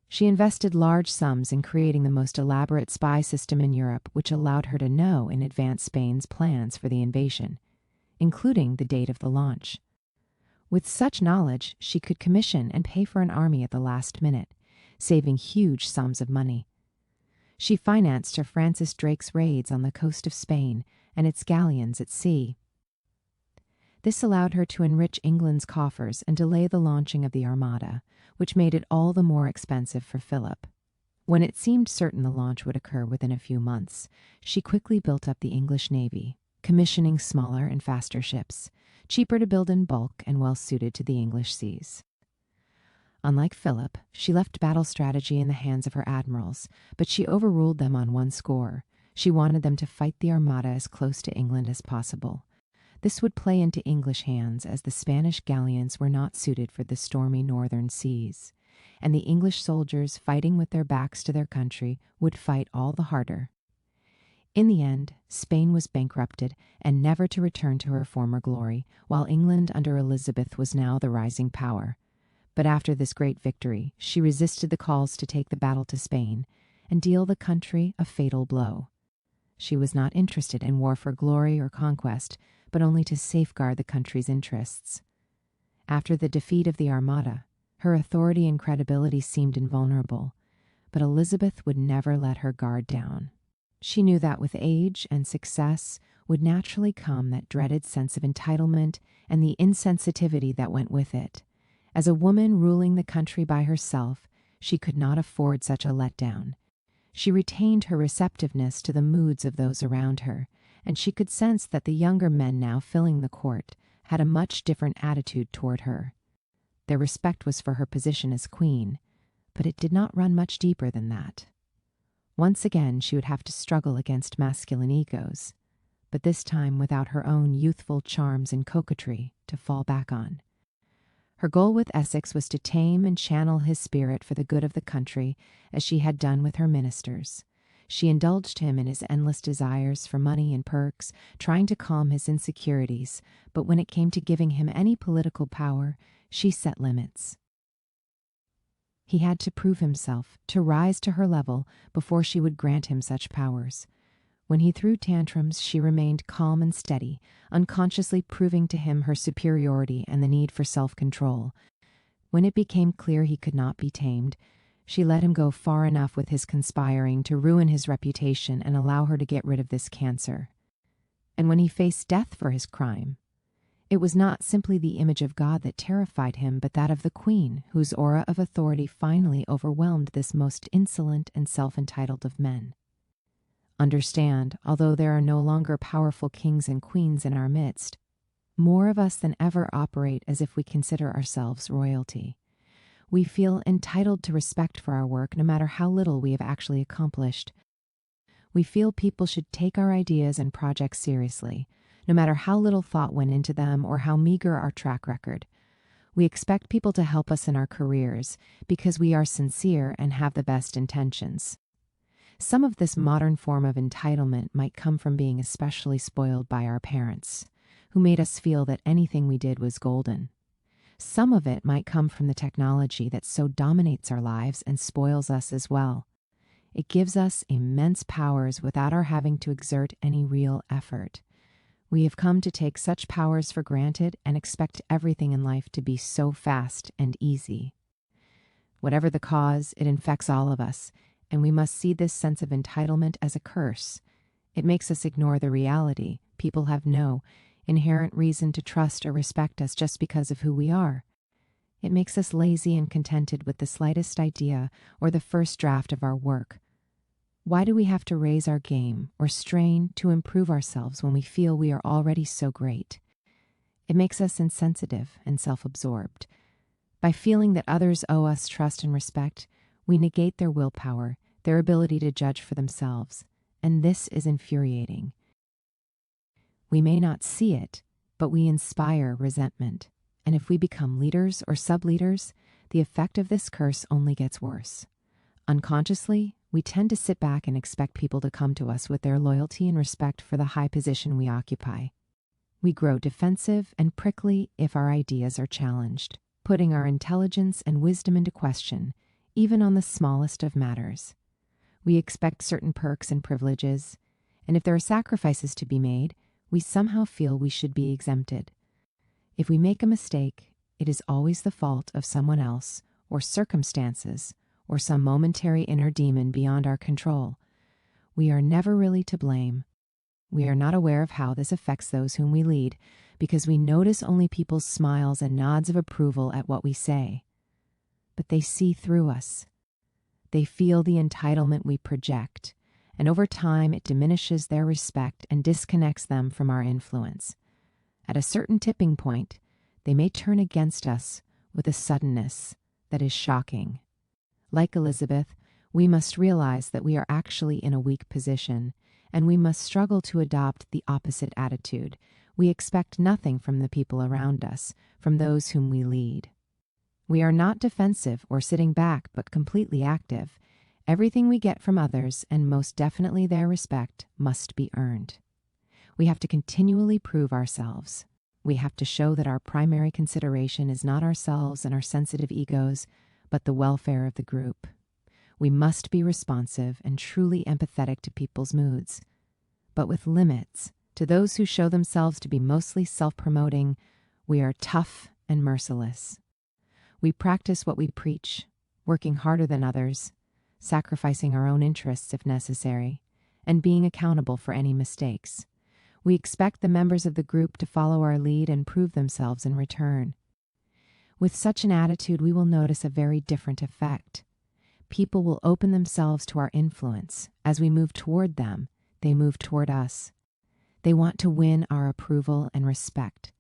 She invested large sums in creating the most elaborate spy system in Europe, which allowed her to know in advance Spain's plans for the invasion, including the date of the launch. With such knowledge, she could commission and pay for an army at the last minute, saving huge sums of money. She financed Sir Francis Drake's raids on the coast of Spain and its galleons at sea. This allowed her to enrich England's coffers and delay the launching of the Armada, which made it all the more expensive for Philip. When it seemed certain the launch would occur within a few months, she quickly built up the English Navy, commissioning smaller and faster ships, cheaper to build in bulk and well-suited to the English seas. Unlike Philip, she left battle strategy in the hands of her admirals, but she overruled them on one score. She wanted them to fight the Armada as close to England as possible. This would play into English hands, as the Spanish galleons were not suited for the stormy northern seas, and the English soldiers fighting with their backs to their country would fight all the harder. In the end, Spain was bankrupted and never to return to her former glory, while England under Elizabeth was now the rising power. But after this great victory, she resisted the calls to take the battle to Spain and deal the country a fatal blow. She was not interested in war for glory or conquest, but only to safeguard the country's interests. After the defeat of the Armada, her authority and credibility seemed invulnerable, but Elizabeth would never let her guard down. She knew that with age and success would naturally come that dreaded sense of entitlement and the insensitivity that went with it. As a woman ruling the country by herself, she could not afford such a letdown. She retained her receptiveness to the moods of those around her, and she could sense that the younger men now filling the court had a much different attitude toward her. Their respect was for her position as queen, but it did not run much deeper than that. Once again, she would have to struggle against masculine egos, but this time without her own youthful charms and coquetry to fall back on. Her goal with Essex was to tame and channel his spirit for the good of the country, as she had done with her ministers. She indulged him in his endless desires for money and perks, trying to calm his insecurities, but when it came to giving him any political power, she set limits. He had to prove himself, to rise to her level before she would grant him such powers. When he threw tantrums, she remained calm and steady, unconsciously proving to him her superiority and the need for self-control. When it became clear he could not be tamed, she let him go far enough with his conspiring to ruin his reputation and allow her to get rid of this cancer. And when he faced death for his crime, it was not simply the image of God that terrified him, but that of the queen, whose aura of authority finally overwhelmed this most insolent and self-entitled of men. Understand, although there are no longer powerful kings and queens in our midst, more of us than ever operate as if we consider ourselves royalty. We feel entitled to respect for our work, no matter how little we have actually accomplished. We feel people should take our ideas and projects seriously, no matter how little thought went into them or how meager our track record. We expect people to help us in our careers because we are sincere and have the best intentions. Some of this modern form of entitlement might come from being especially spoiled by our parents, who made us feel that anything we did was golden. Some of it might come from the technology that so dominates our lives and spoils us as well. It gives us immense powers without our having to exert any real effort. We have come to take such powers for granted and expect everything in life to be so fast and easy. Whatever the cause, it infects all of us, and we must see this sense of entitlement as a curse. It makes us ignore the reality. People have no inherent reason to trust or respect us just because of who we are. It makes us lazy and contented with the slightest idea or the first draft of our work. Why do we have to raise our game or strain to improve ourselves when we feel we are already so great? It makes us insensitive and self-absorbed. By feeling that others owe us trust and respect, we negate their willpower, their ability to judge for themselves, and this is infuriating. We may not see it, but we inspire resentment, and if we become leaders or sub-leaders, the effect of this curse only gets worse. Unconsciously, we tend to sit back and expect people to come to us with their loyalty and respect for the high position we occupy. We grow defensive and prickly if our ideas are challenged, putting our intelligence and wisdom into question, even on the smallest of matters. We expect certain perks and privileges, and if there are sacrifices to be made, we somehow feel we should be exempted. If we make a mistake, it is always the fault of someone else or circumstances or some momentary inner demon beyond our control. We are never really to blame. We are not aware of how this affects those whom we lead because we notice only people's smiles and nods of approval at what we say. But they see through us. They feel the entitlement we project, and over time it diminishes their respect and disconnects them from our influence. At a certain tipping point, they may turn against us with a suddenness that is shocking. Like Elizabeth, we must realize that we are actually in a weak position, and we must struggle to adopt the opposite attitude. We expect nothing from the people around us, from those whom we lead. We are not defensive or sitting back, but completely active. Everything we get from others, and most definitely their respect, must be earned. We have to continually prove ourselves. We have to show that our primary consideration is not ourselves and our sensitive egos, but the welfare of the group. We must be responsive and truly empathetic to people's moods, but with limits. To those who show themselves to be mostly self-promoting, we are tough and merciless. We practice what we preach, working harder than others, sacrificing our own interests if necessary, and being accountable for any mistakes. We expect the members of the group to follow our lead and prove themselves in return. With such an attitude, we will notice a very different effect. People will open themselves to our influence. As we move toward them, they move toward us. They want to win our approval and respect.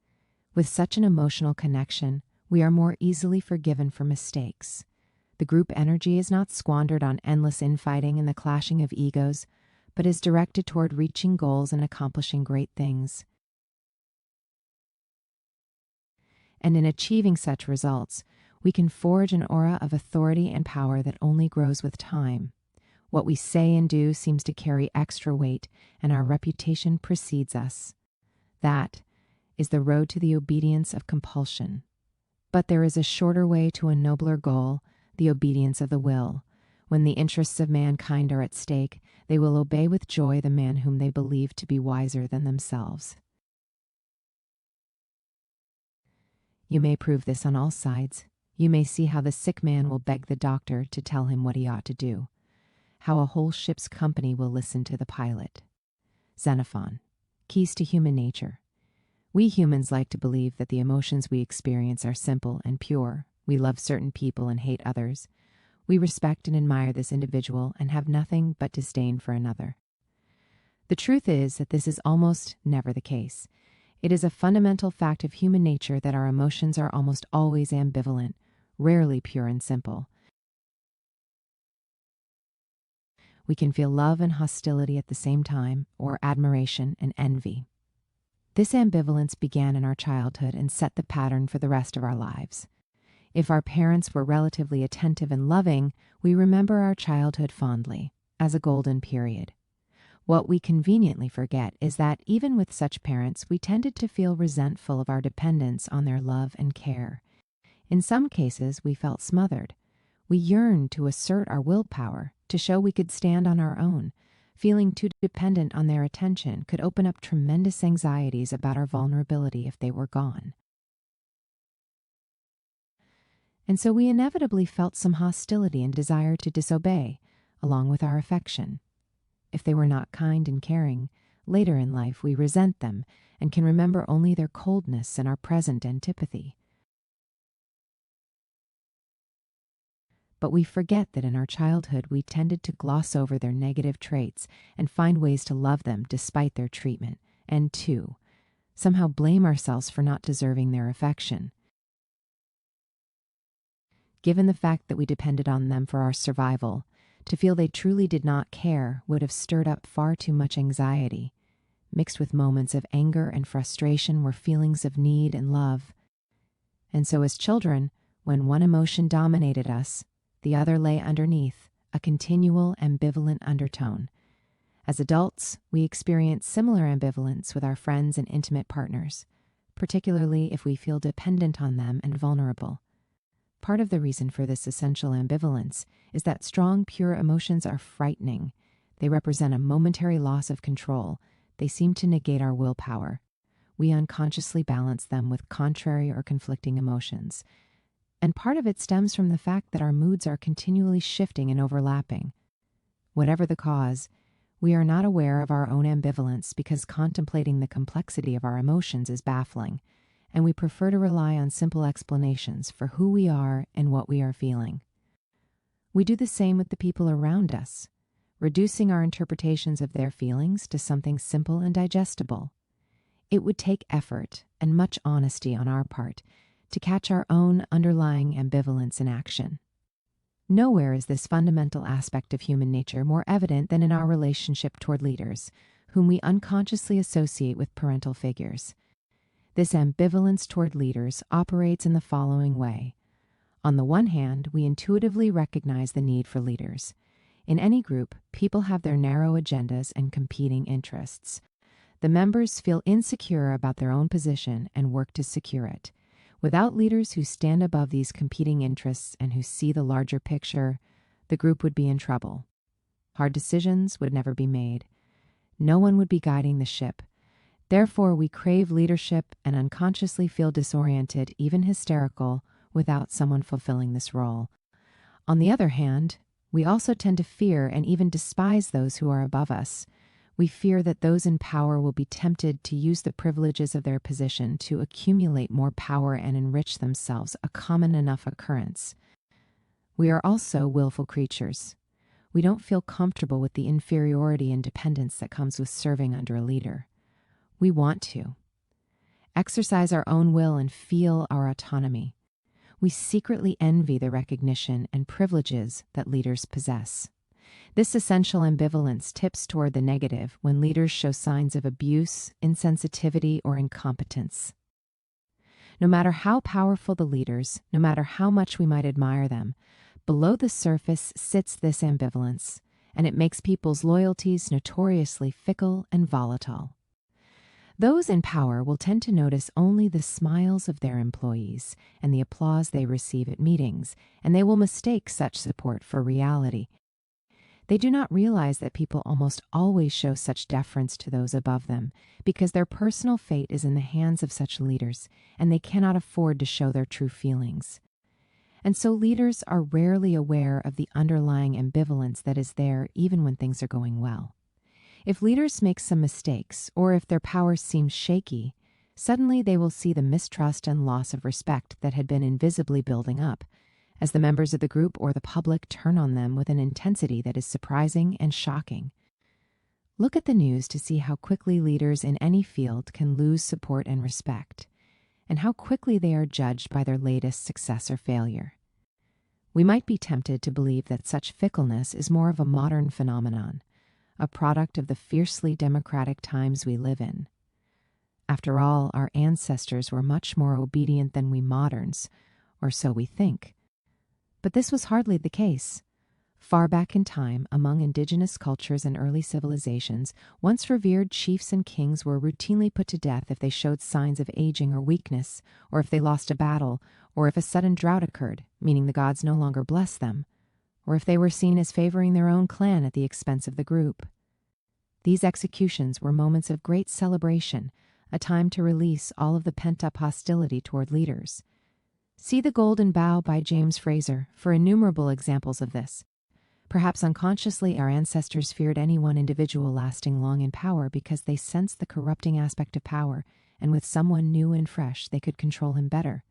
With such an emotional connection, we are more easily forgiven for mistakes. The group energy is not squandered on endless infighting and the clashing of egos, but is directed toward reaching goals and accomplishing great things. And in achieving such results, we can forge an aura of authority and power that only grows with time. What we say and do seems to carry extra weight, and our reputation precedes us. That is the road to the obedience of compulsion. But there is a shorter way to a nobler goal, the obedience of the will. When the interests of mankind are at stake, they will obey with joy the man whom they believe to be wiser than themselves. You may prove this on all sides. You may see how the sick man will beg the doctor to tell him what he ought to do, how a whole ship's company will listen to the pilot. Xenophon, Keys to Human Nature. We humans like to believe that the emotions we experience are simple and pure. We love certain people and hate others. We respect and admire this individual and have nothing but disdain for another. The truth is that this is almost never the case. It is a fundamental fact of human nature that our emotions are almost always ambivalent, rarely pure and simple. We can feel love and hostility at the same time, or admiration and envy. This ambivalence began in our childhood and set the pattern for the rest of our lives. If our parents were relatively attentive and loving, we remember our childhood fondly, as a golden period. What we conveniently forget is that even with such parents, we tended to feel resentful of our dependence on their love and care. In some cases, we felt smothered. We yearned to assert our willpower, to show we could stand on our own. Feeling too dependent on their attention could open up tremendous anxieties about our vulnerability if they were gone. And so we inevitably felt some hostility and desire to disobey, along with our affection. If they were not kind and caring, later in life we resent them and can remember only their coldness and our present antipathy. But we forget that in our childhood we tended to gloss over their negative traits and find ways to love them despite their treatment, and to somehow blame ourselves for not deserving their affection. Given the fact that we depended on them for our survival, to feel they truly did not care would have stirred up far too much anxiety. Mixed with moments of anger and frustration were feelings of need and love. And so as children, when one emotion dominated us, the other lay underneath, a continual ambivalent undertone. As adults, we experience similar ambivalence with our friends and intimate partners, particularly if we feel dependent on them and vulnerable. Part of the reason for this essential ambivalence is that strong, pure emotions are frightening. They represent a momentary loss of control. They seem to negate our willpower. We unconsciously balance them with contrary or conflicting emotions. And part of it stems from the fact that our moods are continually shifting and overlapping. Whatever the cause, we are not aware of our own ambivalence because contemplating the complexity of our emotions is baffling, and we prefer to rely on simple explanations for who we are and what we are feeling. We do the same with the people around us, reducing our interpretations of their feelings to something simple and digestible. It would take effort and much honesty on our part to catch our own underlying ambivalence in action. Nowhere is this fundamental aspect of human nature more evident than in our relationship toward leaders, whom we unconsciously associate with parental figures. This ambivalence toward leaders operates in the following way. On the one hand, we intuitively recognize the need for leaders. In any group, people have their narrow agendas and competing interests. The members feel insecure about their own position and work to secure it. Without leaders who stand above these competing interests and who see the larger picture, the group would be in trouble. Hard decisions would never be made. No one would be guiding the ship. Therefore, we crave leadership and unconsciously feel disoriented, even hysterical, without someone fulfilling this role. On the other hand, we also tend to fear and even despise those who are above us. We fear that those in power will be tempted to use the privileges of their position to accumulate more power and enrich themselves, a common enough occurrence. We are also willful creatures. We don't feel comfortable with the inferiority and dependence that comes with serving under a leader. We want to exercise our own will and feel our autonomy. We secretly envy the recognition and privileges that leaders possess. This essential ambivalence tips toward the negative when leaders show signs of abuse, insensitivity, or incompetence. No matter how powerful the leaders, no matter how much we might admire them, below the surface sits this ambivalence, and it makes people's loyalties notoriously fickle and volatile. Those in power will tend to notice only the smiles of their employees and the applause they receive at meetings, and they will mistake such support for reality. They do not realize that people almost always show such deference to those above them because their personal fate is in the hands of such leaders, and they cannot afford to show their true feelings. And so leaders are rarely aware of the underlying ambivalence that is there even when things are going well. If leaders make some mistakes, or if their power seems shaky, suddenly they will see the mistrust and loss of respect that had been invisibly building up, as the members of the group or the public turn on them with an intensity that is surprising and shocking. Look at the news to see how quickly leaders in any field can lose support and respect, and how quickly they are judged by their latest success or failure. We might be tempted to believe that such fickleness is more of a modern phenomenon, a product of the fiercely democratic times we live in. After all, our ancestors were much more obedient than we moderns, or so we think. But this was hardly the case. Far back in time, among indigenous cultures and early civilizations, once revered chiefs and kings were routinely put to death if they showed signs of aging or weakness, or if they lost a battle, or if a sudden drought occurred, meaning the gods no longer blessed them, or if they were seen as favoring their own clan at the expense of the group. These executions were moments of great celebration, a time to release all of the pent-up hostility toward leaders. See The Golden Bough by James Frazer for innumerable examples of this. Perhaps unconsciously, our ancestors feared any one individual lasting long in power because they sensed the corrupting aspect of power, and with someone new and fresh, they could control him better.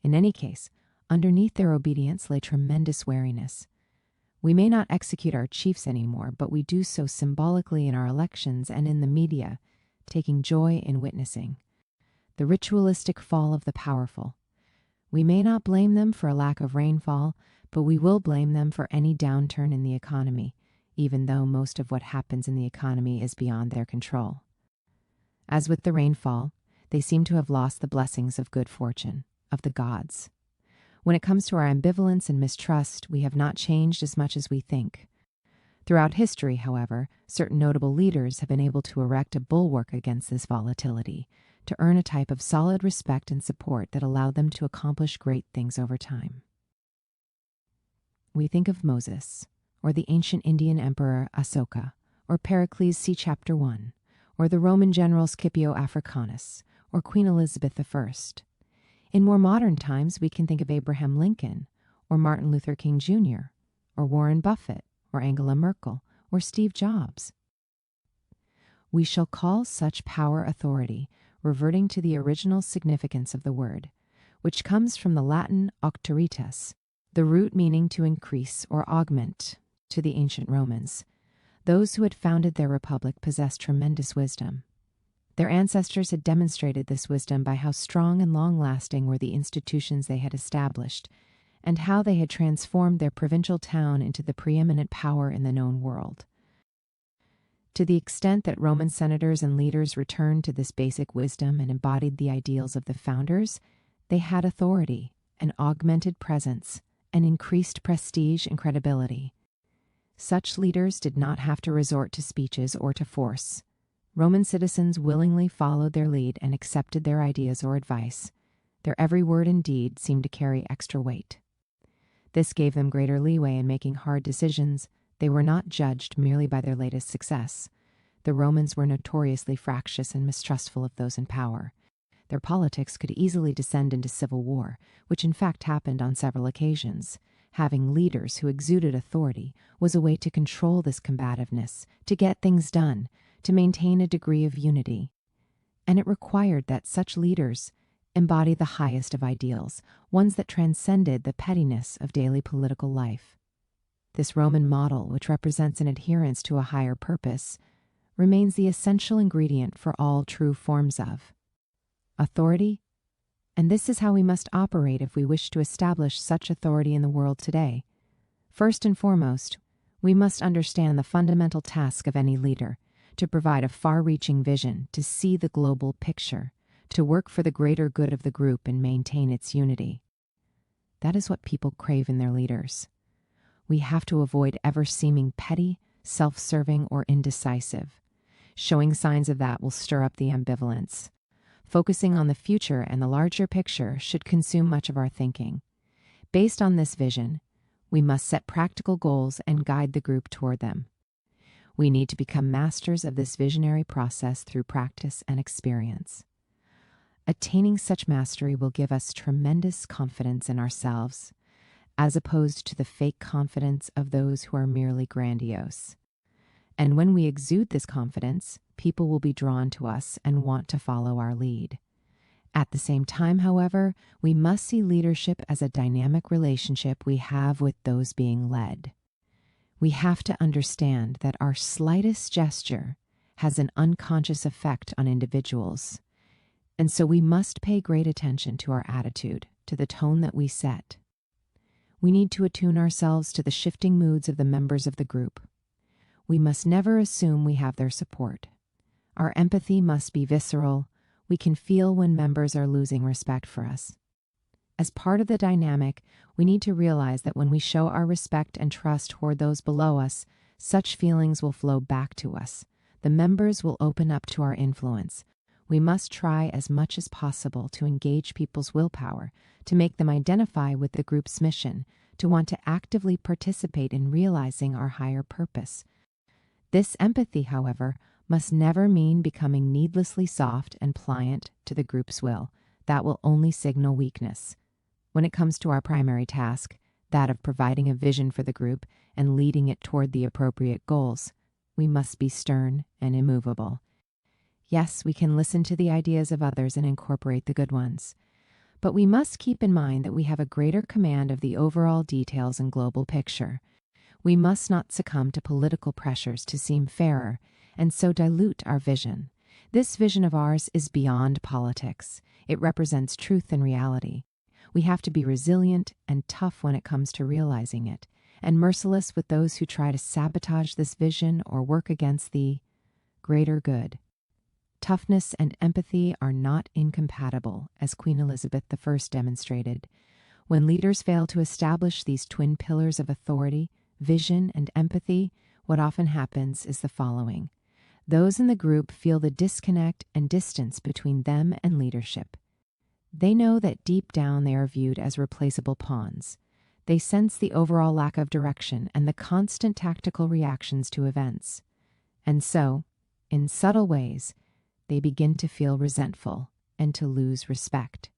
In any case, underneath their obedience lay tremendous wariness. We may not execute our chiefs anymore, but we do so symbolically in our elections and in the media, taking joy in witnessing the ritualistic fall of the powerful. We may not blame them for a lack of rainfall, but we will blame them for any downturn in the economy, even though most of what happens in the economy is beyond their control. As with the rainfall, they seem to have lost the blessings of good fortune, of the gods. When it comes to our ambivalence and mistrust, we have not changed as much as we think. Throughout history, however, certain notable leaders have been able to erect a bulwark against this volatility, to earn a type of solid respect and support that allowed them to accomplish great things over time. We think of Moses, or the ancient Indian emperor Asoka, or Pericles, see Chapter 1, or the Roman general Scipio Africanus, or Queen Elizabeth I. In more modern times, we can think of Abraham Lincoln, or Martin Luther King Jr., or Warren Buffett, or Angela Merkel, or Steve Jobs. We shall call such power authority, reverting to the original significance of the word, which comes from the Latin auctoritas, the root meaning to increase or augment, to the ancient Romans. Those who had founded their republic possessed tremendous wisdom. Their ancestors had demonstrated this wisdom by how strong and long-lasting were the institutions they had established, and how they had transformed their provincial town into the preeminent power in the known world. To the extent that Roman senators and leaders returned to this basic wisdom and embodied the ideals of the founders, they had authority, an augmented presence, and increased prestige and credibility. Such leaders did not have to resort to speeches or to force. Roman citizens willingly followed their lead and accepted their ideas or advice. Their every word and deed seemed to carry extra weight. This gave them greater leeway in making hard decisions. They were not judged merely by their latest success. The Romans were notoriously fractious and mistrustful of those in power. Their politics could easily descend into civil war, which in fact happened on several occasions. Having leaders who exuded authority was a way to control this combativeness, to get things done, to maintain a degree of unity. And it required that such leaders embody the highest of ideals, ones that transcended the pettiness of daily political life. This Roman model, which represents an adherence to a higher purpose, remains the essential ingredient for all true forms of authority. And this is how we must operate if we wish to establish such authority in the world today. First and foremost, we must understand the fundamental task of any leader, to provide a far-reaching vision, to see the global picture, to work for the greater good of the group and maintain its unity. That is what people crave in their leaders. We have to avoid ever seeming petty, self-serving, or indecisive. Showing signs of that will stir up the ambivalence. Focusing on the future and the larger picture should consume much of our thinking. Based on this vision, we must set practical goals and guide the group toward them. We need to become masters of this visionary process through practice and experience. Attaining such mastery will give us tremendous confidence in ourselves, as opposed to the fake confidence of those who are merely grandiose. And when we exude this confidence, people will be drawn to us and want to follow our lead. At the same time, however, we must see leadership as a dynamic relationship we have with those being led. We have to understand that our slightest gesture has an unconscious effect on individuals, and so we must pay great attention to our attitude, to the tone that we set. We need to attune ourselves to the shifting moods of the members of the group. We must never assume we have their support. Our empathy must be visceral. We can feel when members are losing respect for us. As part of the dynamic, we need to realize that when we show our respect and trust toward those below us, such feelings will flow back to us. The members will open up to our influence. We must try as much as possible to engage people's willpower, to make them identify with the group's mission, to want to actively participate in realizing our higher purpose. This empathy, however, must never mean becoming needlessly soft and pliant to the group's will. That will only signal weakness. When it comes to our primary task, that of providing a vision for the group and leading it toward the appropriate goals, we must be stern and immovable. Yes, we can listen to the ideas of others and incorporate the good ones, but we must keep in mind that we have a greater command of the overall details and global picture. We must not succumb to political pressures to seem fairer and so dilute our vision. This vision of ours is beyond politics. It represents truth and reality. We have to be resilient and tough when it comes to realizing it, and merciless with those who try to sabotage this vision or work against the greater good. Toughness and empathy are not incompatible, as Queen Elizabeth I demonstrated. When leaders fail to establish these twin pillars of authority, vision, and empathy, what often happens is the following. Those in the group feel the disconnect and distance between them and leadership. They know that deep down they are viewed as replaceable pawns. They sense the overall lack of direction and the constant tactical reactions to events. And so, in subtle ways, they begin to feel resentful and to lose respect.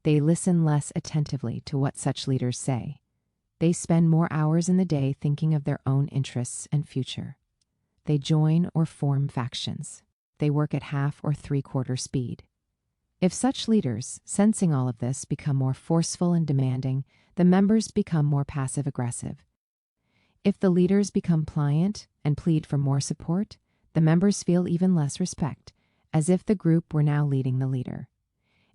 They listen less attentively to what such leaders say. They spend more hours in the day thinking of their own interests and future. They join or form factions. They work at half or three-quarter speed. If such leaders, sensing all of this, become more forceful and demanding, the members become more passive-aggressive. If the leaders become pliant and plead for more support, the members feel even less respect, as if the group were now leading the leader.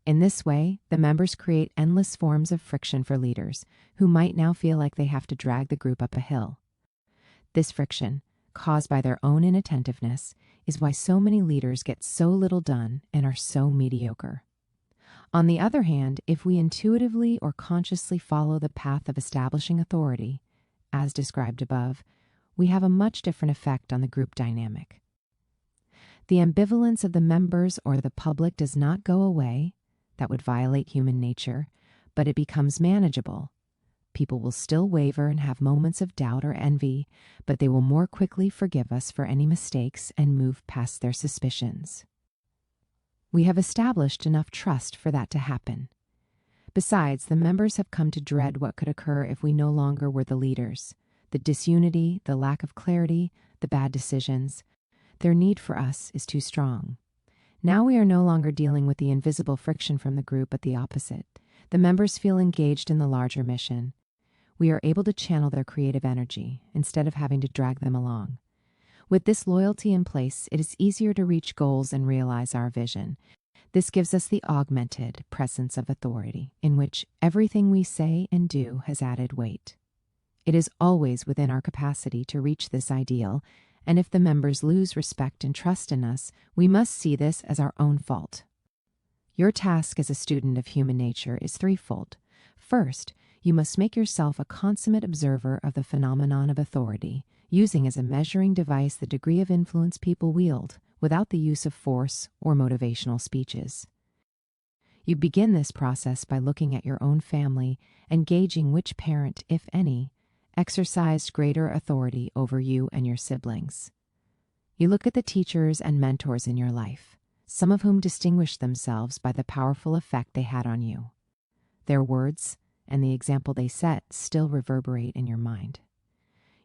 In this way, the members create endless forms of friction for leaders, who might now feel like they have to drag the group up a hill. This friction, caused by their own inattentiveness, is why so many leaders get so little done and are so mediocre. On the other hand, if we intuitively or consciously follow the path of establishing authority, as described above, we have a much different effect on the group dynamic. The ambivalence of the members or the public does not go away. That would violate human nature, but it becomes manageable. People will still waver and have moments of doubt or envy, but they will more quickly forgive us for any mistakes and move past their suspicions. We have established enough trust for that to happen. Besides, the members have come to dread what could occur if we no longer were the leaders. The disunity, the lack of clarity, the bad decisions. Their need for us is too strong. Now we are no longer dealing with the invisible friction from the group, but the opposite. The members feel engaged in the larger mission. We are able to channel their creative energy instead of having to drag them along. With this loyalty in place, it is easier to reach goals and realize our vision. This gives us the augmented presence of authority, in which everything we say and do has added weight. It is always within our capacity to reach this ideal, and if the members lose respect and trust in us, we must see this as our own fault. Your task as a student of human nature is threefold. First, you must make yourself a consummate observer of the phenomenon of authority, using as a measuring device the degree of influence people wield, without the use of force or motivational speeches. You begin this process by looking at your own family and gauging which parent, if any, exercised greater authority over you and your siblings. You look at the teachers and mentors in your life, some of whom distinguished themselves by the powerful effect they had on you. Their words and the example they set still reverberate in your mind.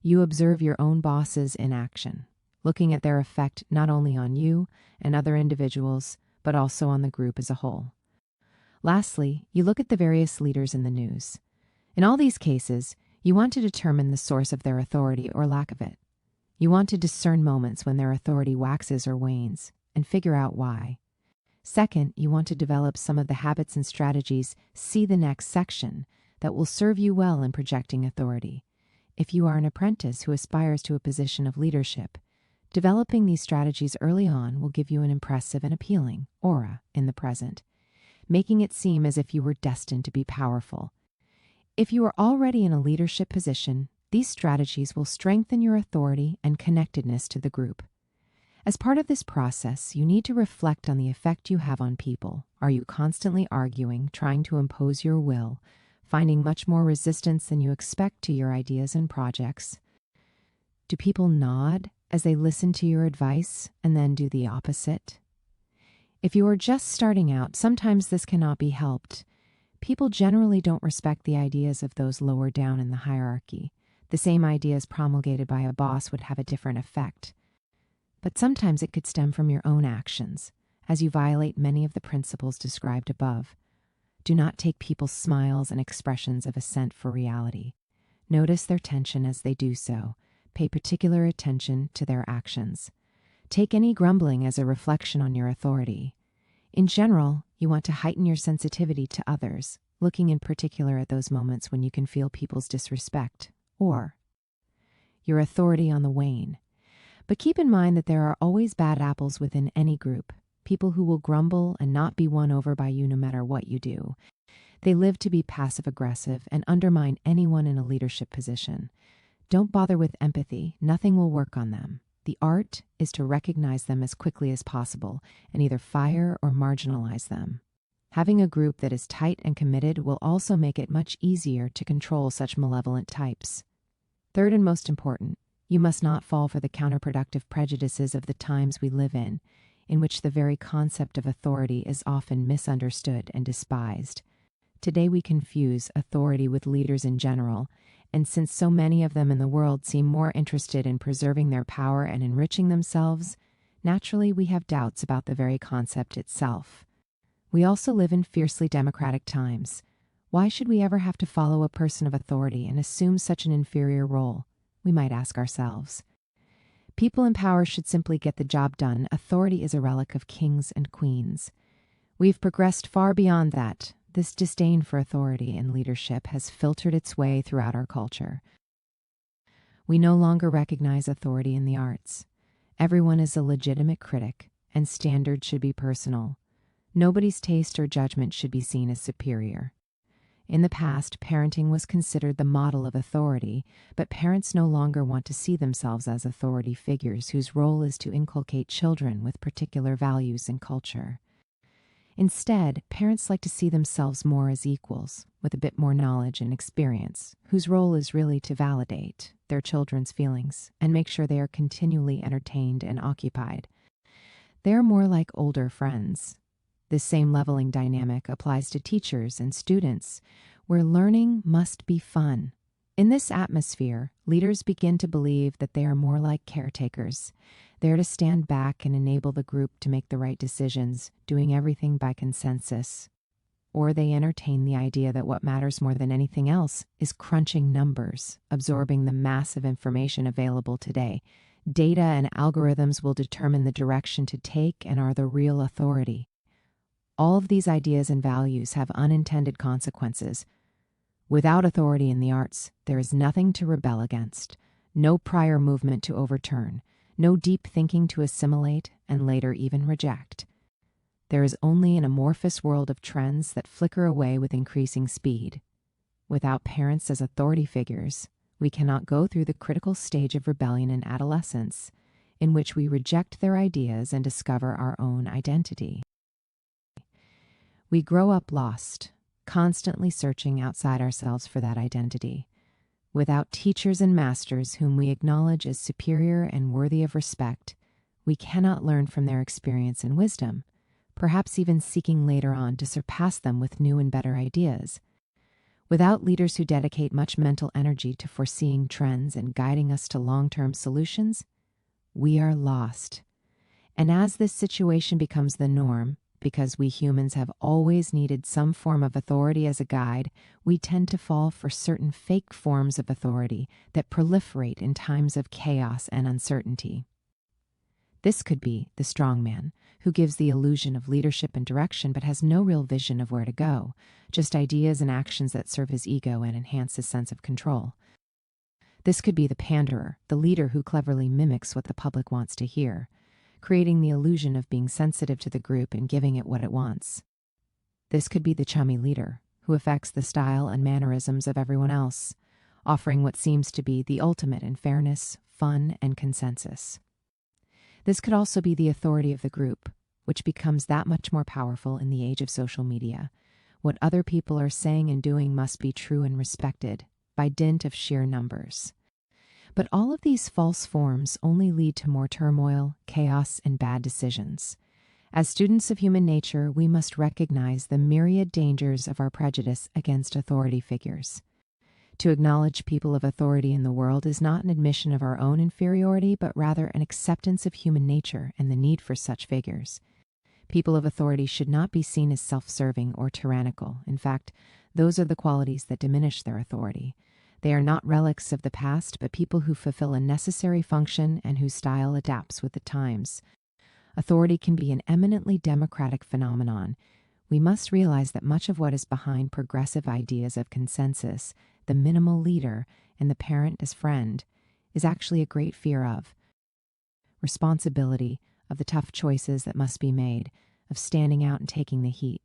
You observe your own bosses in action, looking at their effect not only on you and other individuals, but also on the group as a whole. Lastly, you look at the various leaders in the news. In all these cases, you want to determine the source of their authority or lack of it. You want to discern moments when their authority waxes or wanes, and figure out why. Second, you want to develop some of the habits and strategies, see the next section, that will serve you well in projecting authority. If you are an apprentice who aspires to a position of leadership, developing these strategies early on will give you an impressive and appealing aura in the present, making it seem as if you were destined to be powerful. If you are already in a leadership position, these strategies will strengthen your authority and connectedness to the group. As part of this process, you need to reflect on the effect you have on people. Are you constantly arguing, trying to impose your will, finding much more resistance than you expect to your ideas and projects? Do people nod as they listen to your advice and then do the opposite? If you are just starting out, sometimes this cannot be helped. People generally don't respect the ideas of those lower down in the hierarchy. The same ideas promulgated by a boss would have a different effect. But sometimes it could stem from your own actions, as you violate many of the principles described above. Do not take people's smiles and expressions of assent for reality. Notice their tension as they do so. Pay particular attention to their actions. Take any grumbling as a reflection on your authority. In general, you want to heighten your sensitivity to others, looking in particular at those moments when you can feel people's disrespect, or your authority on the wane. But keep in mind that there are always bad apples within any group, people who will grumble and not be won over by you no matter what you do. They live to be passive-aggressive and undermine anyone in a leadership position. Don't bother with empathy. Nothing will work on them. The art is to recognize them as quickly as possible and either fire or marginalize them. Having a group that is tight and committed will also make it much easier to control such malevolent types. Third and most important, you must not fall for the counterproductive prejudices of the times we live in which the very concept of authority is often misunderstood and despised. Today we confuse authority with leaders in general, and since so many of them in the world seem more interested in preserving their power and enriching themselves, naturally we have doubts about the very concept itself. We also live in fiercely democratic times. Why should we ever have to follow a person of authority and assume such an inferior role? We might ask ourselves. People in power should simply get the job done. Authority is a relic of kings and queens. We've progressed far beyond that. This disdain for authority and leadership has filtered its way throughout our culture. We no longer recognize authority in the arts. Everyone is a legitimate critic, and standards should be personal. Nobody's taste or judgment should be seen as superior. In the past, parenting was considered the model of authority, but parents no longer want to see themselves as authority figures whose role is to inculcate children with particular values and culture. Instead, parents like to see themselves more as equals, with a bit more knowledge and experience, whose role is really to validate their children's feelings and make sure they are continually entertained and occupied. They are more like older friends. This same leveling dynamic applies to teachers and students, where learning must be fun. In this atmosphere, leaders begin to believe that they are more like caretakers. They are to stand back and enable the group to make the right decisions, doing everything by consensus. Or they entertain the idea that what matters more than anything else is crunching numbers, absorbing the massive information available today. Data and algorithms will determine the direction to take and are the real authority. All of these ideas and values have unintended consequences. Without authority in the arts, there is nothing to rebel against, no prior movement to overturn, no deep thinking to assimilate and later even reject. There is only an amorphous world of trends that flicker away with increasing speed. Without parents as authority figures, we cannot go through the critical stage of rebellion in adolescence, in which we reject their ideas and discover our own identity. We grow up lost, constantly searching outside ourselves for that identity. Without teachers and masters whom we acknowledge as superior and worthy of respect, we cannot learn from their experience and wisdom, perhaps even seeking later on to surpass them with new and better ideas. Without leaders who dedicate much mental energy to foreseeing trends and guiding us to long-term solutions, we are lost. And as this situation becomes the norm, because we humans have always needed some form of authority as a guide, we tend to fall for certain fake forms of authority that proliferate in times of chaos and uncertainty. This could be the strongman, who gives the illusion of leadership and direction but has no real vision of where to go, just ideas and actions that serve his ego and enhance his sense of control. This could be the panderer, the leader who cleverly mimics what the public wants to hear, creating the illusion of being sensitive to the group and giving it what it wants. This could be the chummy leader, who affects the style and mannerisms of everyone else, offering what seems to be the ultimate in fairness, fun, and consensus. This could also be the authority of the group, which becomes that much more powerful in the age of social media. What other people are saying and doing must be true and respected, by dint of sheer numbers. But all of these false forms only lead to more turmoil, chaos, and bad decisions. As students of human nature, we must recognize the myriad dangers of our prejudice against authority figures. To acknowledge people of authority in the world is not an admission of our own inferiority, but rather an acceptance of human nature and the need for such figures. People of authority should not be seen as self-serving or tyrannical. In fact, those are the qualities that diminish their authority. They are not relics of the past, but people who fulfill a necessary function and whose style adapts with the times. Authority can be an eminently democratic phenomenon. We must realize that much of what is behind progressive ideas of consensus, the minimal leader and the parent as friend, is actually a great fear of responsibility, of the tough choices that must be made, of standing out and taking the heat.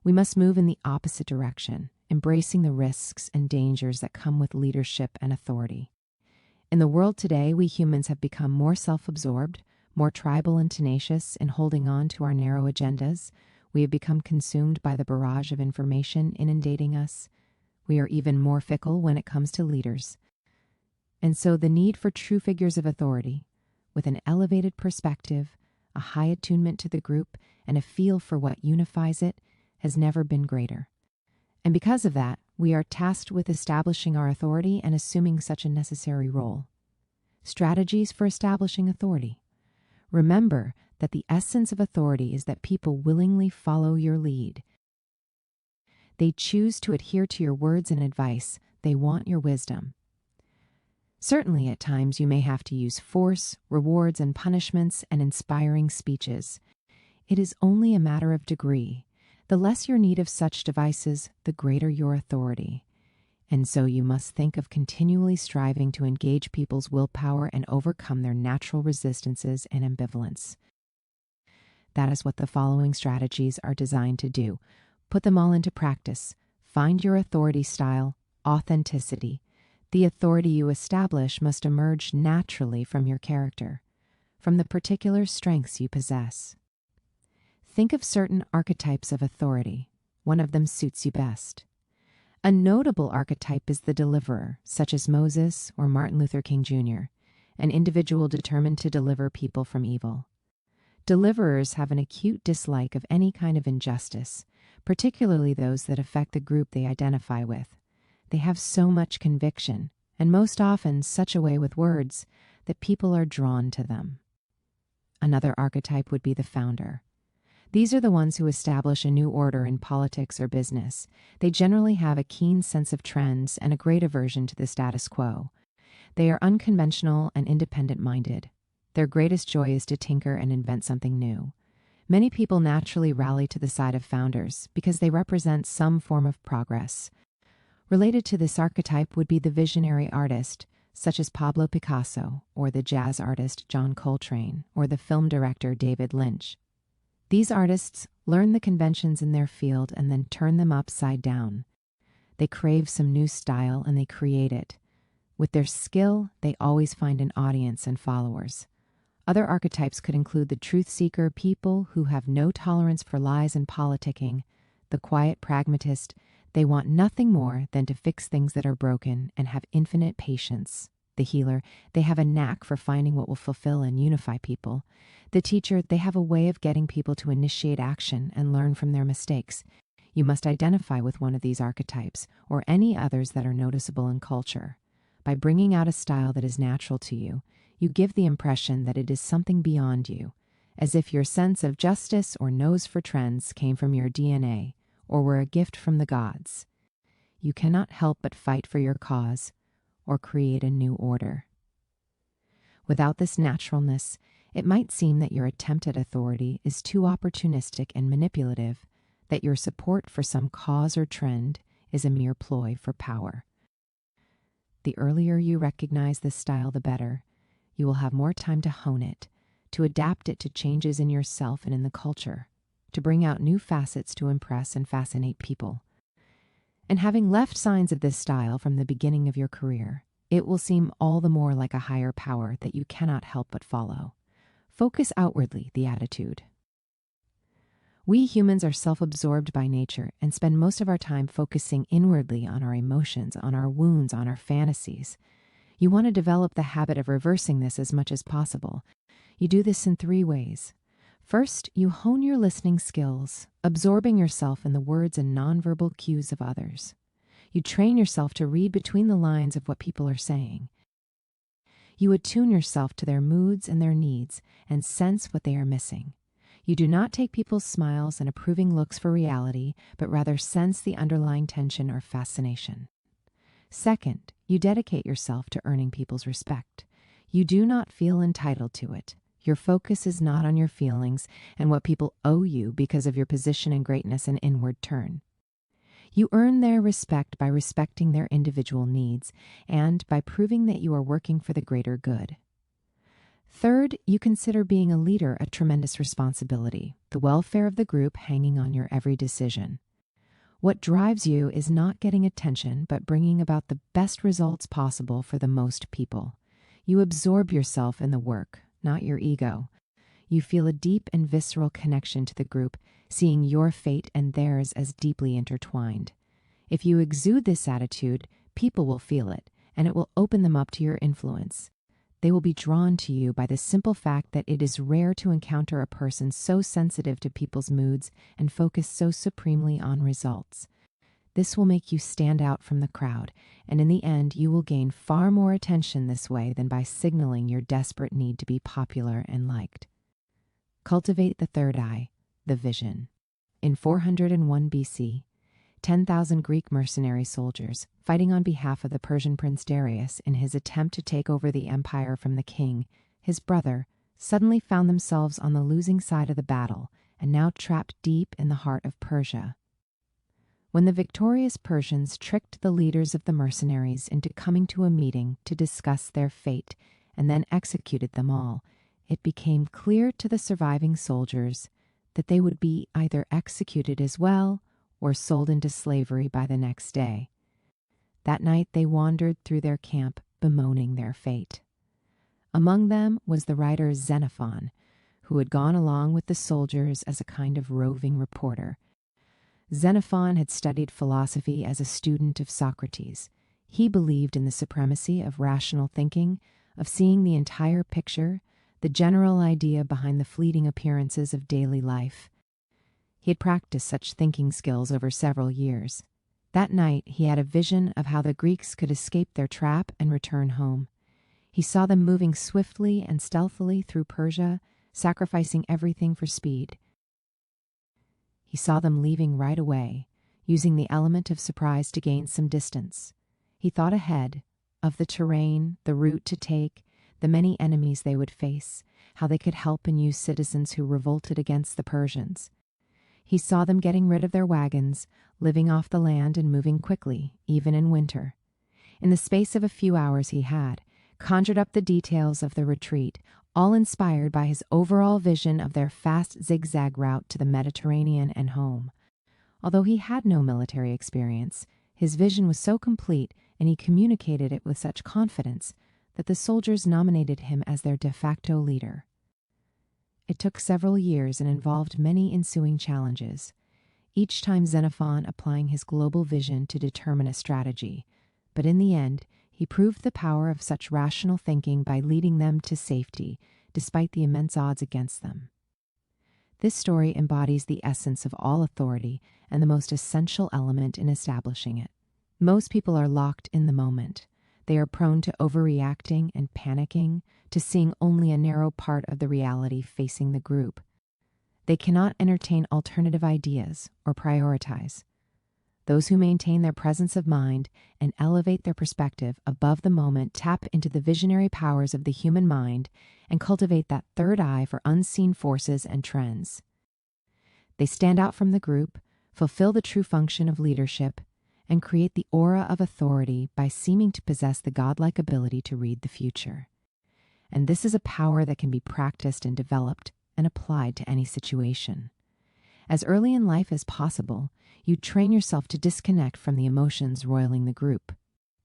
We must move in the opposite direction, embracing the risks and dangers that come with leadership and authority. In the world today, we humans have become more self-absorbed, more tribal and tenacious in holding on to our narrow agendas. We have become consumed by the barrage of information inundating us. We are even more fickle when it comes to leaders. And so the need for true figures of authority, with an elevated perspective, a high attunement to the group, and a feel for what unifies it, has never been greater. And because of that, we are tasked with establishing our authority and assuming such a necessary role. Strategies for establishing authority. Remember that the essence of authority is that people willingly follow your lead. They choose to adhere to your words and advice. They want your wisdom. Certainly, at times, you may have to use force, rewards and punishments, and inspiring speeches. It is only a matter of degree. The less your need of such devices, the greater your authority. And so you must think of continually striving to engage people's willpower and overcome their natural resistances and ambivalence. That is what the following strategies are designed to do. Put them all into practice. Find your authority style, authenticity. The authority you establish must emerge naturally from your character, from the particular strengths you possess. Think of certain archetypes of authority. One of them suits you best. A notable archetype is the deliverer, such as Moses or Martin Luther King Jr., an individual determined to deliver people from evil. Deliverers have an acute dislike of any kind of injustice, particularly those that affect the group they identify with. They have so much conviction, and most often such a way with words, that people are drawn to them. Another archetype would be the founder. These are the ones who establish a new order in politics or business. They generally have a keen sense of trends and a great aversion to the status quo. They are unconventional and independent-minded. Their greatest joy is to tinker and invent something new. Many people naturally rally to the side of founders because they represent some form of progress. Related to this archetype would be the visionary artist, such as Pablo Picasso, or the jazz artist John Coltrane, or the film director David Lynch. These artists learn the conventions in their field and then turn them upside down. They crave some new style and they create it. With their skill, they always find an audience and followers. Other archetypes could include the truth seeker, people who have no tolerance for lies and politicking, the quiet pragmatist. They want nothing more than to fix things that are broken and have infinite patience. The healer, they have a knack for finding what will fulfill and unify people. The teacher, they have a way of getting people to initiate action and learn from their mistakes. You must identify with one of these archetypes or any others that are noticeable in culture. By bringing out a style that is natural to you, you give the impression that it is something beyond you, as if your sense of justice or nose for trends came from your DNA or were a gift from the gods. You cannot help but fight for your cause or create a new order. Without this naturalness, it might seem that your attempt at authority is too opportunistic and manipulative, that your support for some cause or trend is a mere ploy for power. The earlier you recognize this style, the better. You will have more time to hone it, to adapt it to changes in yourself and in the culture, to bring out new facets to impress and fascinate people. And having left signs of this style from the beginning of your career, it will seem all the more like a higher power that you cannot help but follow. Focus outwardly, the attitude. We humans are self-absorbed by nature and spend most of our time focusing inwardly on our emotions, on our wounds, on our fantasies. You want to develop the habit of reversing this as much as possible. You do this in 3 ways. First, you hone your listening skills, absorbing yourself in the words and nonverbal cues of others. You train yourself to read between the lines of what people are saying. You attune yourself to their moods and their needs and sense what they are missing. You do not take people's smiles and approving looks for reality, but rather sense the underlying tension or fascination. Second, you dedicate yourself to earning people's respect. You do not feel entitled to it. Your focus is not on your feelings and what people owe you because of your position and greatness and inward turn. You earn their respect by respecting their individual needs and by proving that you are working for the greater good. Third, you consider being a leader a tremendous responsibility, the welfare of the group hanging on your every decision. What drives you is not getting attention, but bringing about the best results possible for the most people. You absorb yourself in the work, not your ego. You feel a deep and visceral connection to the group, seeing your fate and theirs as deeply intertwined. If you exude this attitude, people will feel it, and it will open them up to your influence. They will be drawn to you by the simple fact that it is rare to encounter a person so sensitive to people's moods and focused so supremely on results. This will make you stand out from the crowd, and in the end, you will gain far more attention this way than by signaling your desperate need to be popular and liked. Cultivate the third eye, the vision. In 401 BC, 10,000 Greek mercenary soldiers, fighting on behalf of the Persian prince Darius in his attempt to take over the empire from the king, his brother, suddenly found themselves on the losing side of the battle and now trapped deep in the heart of Persia. When the victorious Persians tricked the leaders of the mercenaries into coming to a meeting to discuss their fate and then executed them all, it became clear to the surviving soldiers that they would be either executed as well or sold into slavery by the next day. That night they wandered through their camp, bemoaning their fate. Among them was the writer Xenophon, who had gone along with the soldiers as a kind of roving reporter. Xenophon had studied philosophy as a student of Socrates. He believed in the supremacy of rational thinking, of seeing the entire picture, the general idea behind the fleeting appearances of daily life. He had practiced such thinking skills over several years. That night he had a vision of how the Greeks could escape their trap and return home. He saw them moving swiftly and stealthily through Persia, sacrificing everything for speed. He saw them leaving right away, using the element of surprise to gain some distance. He thought ahead, of the terrain, the route to take, the many enemies they would face, how they could help and use citizens who revolted against the Persians. He saw them getting rid of their wagons, living off the land and moving quickly, even in winter. In the space of a few hours he had conjured up the details of the retreat, all inspired by his overall vision of their fast zigzag route to the Mediterranean and home. Although he had no military experience, his vision was so complete and he communicated it with such confidence that the soldiers nominated him as their de facto leader. It took several years and involved many ensuing challenges, each time Xenophon applying his global vision to determine a strategy. But in the end, he proved the power of such rational thinking by leading them to safety, despite the immense odds against them. This story embodies the essence of all authority and the most essential element in establishing it. Most people are locked in the moment. They are prone to overreacting and panicking, to seeing only a narrow part of the reality facing the group. They cannot entertain alternative ideas or prioritize. Those who maintain their presence of mind and elevate their perspective above the moment tap into the visionary powers of the human mind and cultivate that third eye for unseen forces and trends. They stand out from the group, fulfill the true function of leadership, and create the aura of authority by seeming to possess the godlike ability to read the future. And this is a power that can be practiced and developed and applied to any situation. As early in life as possible, you train yourself to disconnect from the emotions roiling the group.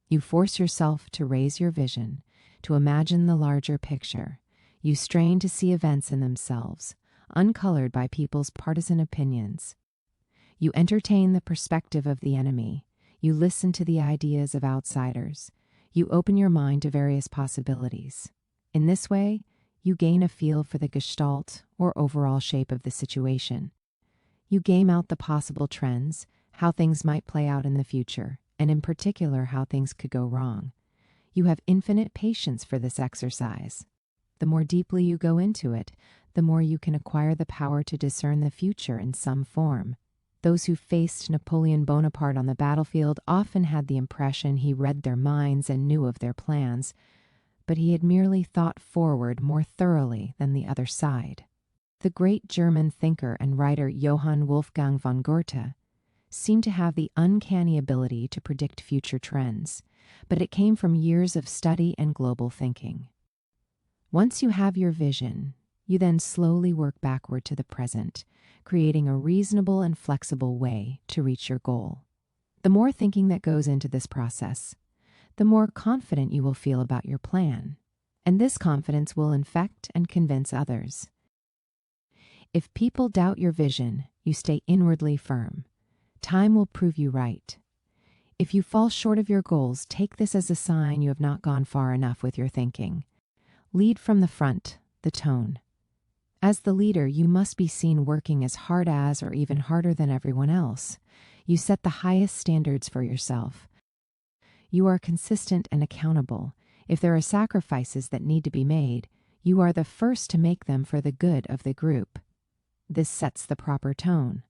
You force yourself to raise your vision, to imagine the larger picture. You strain to see events in themselves, uncolored by people's partisan opinions. You entertain the perspective of the enemy. You listen to the ideas of outsiders. You open your mind to various possibilities. In this way, you gain a feel for the gestalt or overall shape of the situation. You game out the possible trends, how things might play out in the future, and in particular how things could go wrong. You have infinite patience for this exercise. The more deeply you go into it, the more you can acquire the power to discern the future in some form. Those who faced Napoleon Bonaparte on the battlefield often had the impression he read their minds and knew of their plans, but he had merely thought forward more thoroughly than the other side. The great German thinker and writer Johann Wolfgang von Goethe seemed to have the uncanny ability to predict future trends, but it came from years of study and global thinking. Once you have your vision, you then slowly work backward to the present, creating a reasonable and flexible way to reach your goal. The more thinking that goes into this process, the more confident you will feel about your plan, and this confidence will infect and convince others. If people doubt your vision, you stay inwardly firm. Time will prove you right. If you fall short of your goals, take this as a sign you have not gone far enough with your thinking. Lead from the front, the tone. As the leader, you must be seen working as hard as or even harder than everyone else. You set the highest standards for yourself. You are consistent and accountable. If there are sacrifices that need to be made, you are the first to make them for the good of the group. This sets the proper tone.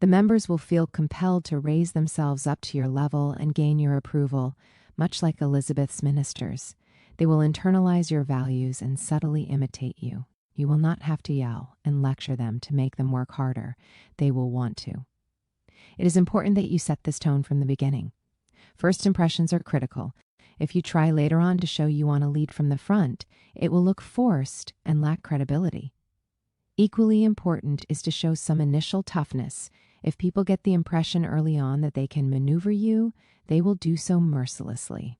The members will feel compelled to raise themselves up to your level and gain your approval, much like Elizabeth's ministers. They will internalize your values and subtly imitate you. You will not have to yell and lecture them to make them work harder. They will want to. It is important that you set this tone from the beginning. First impressions are critical. If you try later on to show you want to lead from the front, it will look forced and lack credibility. Equally important is to show some initial toughness If people get the impression early on that they can maneuver you, they will do so mercilessly.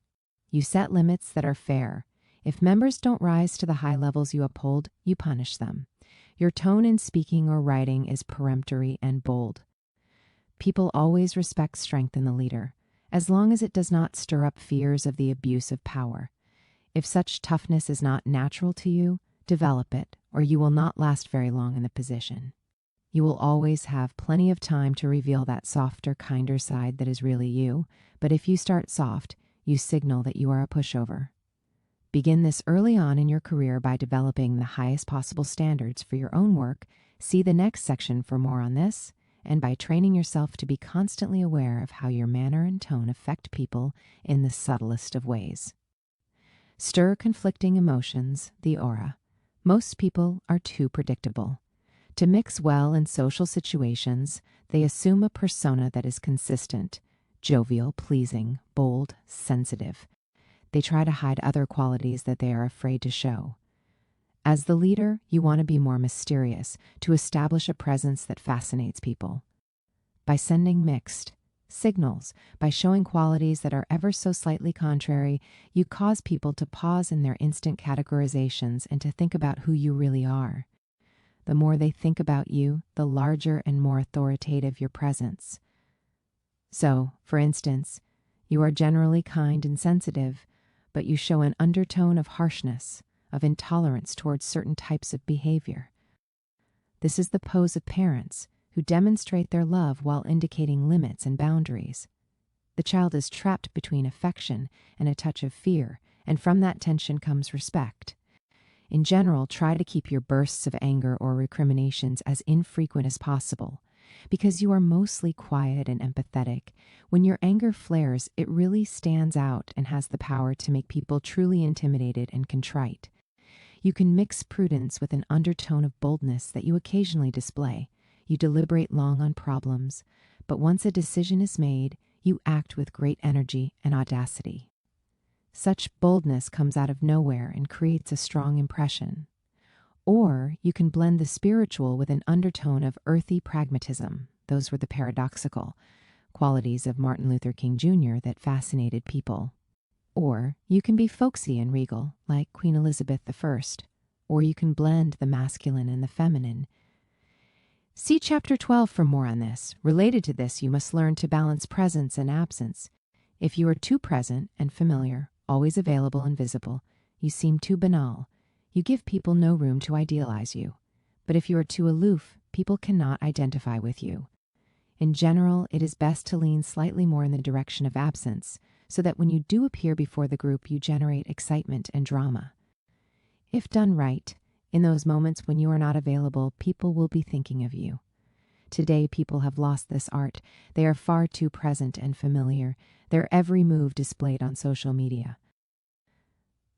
You set limits that are fair. If members don't rise to the high levels you uphold, you punish them. Your tone in speaking or writing is peremptory and bold. People always respect strength in the leader, as long as it does not stir up fears of the abuse of power. If such toughness is not natural to you, develop it, or you will not last very long in the position. You will always have plenty of time to reveal that softer, kinder side that is really you, but if you start soft, you signal that you are a pushover. Begin this early on in your career by developing the highest possible standards for your own work. See the next section for more on this, and by training yourself to be constantly aware of how your manner and tone affect people in the subtlest of ways. Stir conflicting emotions, the aura. Most people are too predictable. To mix well in social situations, they assume a persona that is consistent, jovial, pleasing, bold, sensitive. They try to hide other qualities that they are afraid to show. As the leader, you want to be more mysterious, to establish a presence that fascinates people. By sending mixed signals, by showing qualities that are ever so slightly contrary, you cause people to pause in their instant categorizations and to think about who you really are. The more they think about you, the larger and more authoritative your presence. So, for instance, you are generally kind and sensitive, but you show an undertone of harshness, of intolerance towards certain types of behavior. This is the pose of parents who demonstrate their love while indicating limits and boundaries. The child is trapped between affection and a touch of fear, and from that tension comes respect. In general, try to keep your bursts of anger or recriminations as infrequent as possible. Because you are mostly quiet and empathetic, when your anger flares, it really stands out and has the power to make people truly intimidated and contrite. You can mix prudence with an undertone of boldness that you occasionally display. You deliberate long on problems, but once a decision is made, you act with great energy and audacity. Such boldness comes out of nowhere and creates a strong impression. Or you can blend the spiritual with an undertone of earthy pragmatism. Those were the paradoxical qualities of Martin Luther King Jr. that fascinated people. Or you can be folksy and regal, like Queen Elizabeth I. Or you can blend the masculine and the feminine. See Chapter 12 for more on this. Related to this, you must learn to balance presence and absence. If you are too present and familiar, always available and visible, you seem too banal. You give people no room to idealize you. But if you are too aloof, people cannot identify with you. In general, it is best to lean slightly more in the direction of absence, so that when you do appear before the group, you generate excitement and drama. If done right, in those moments when you are not available, people will be thinking of you. Today, people have lost this art. They are far too present and familiar, their every move displayed on social media.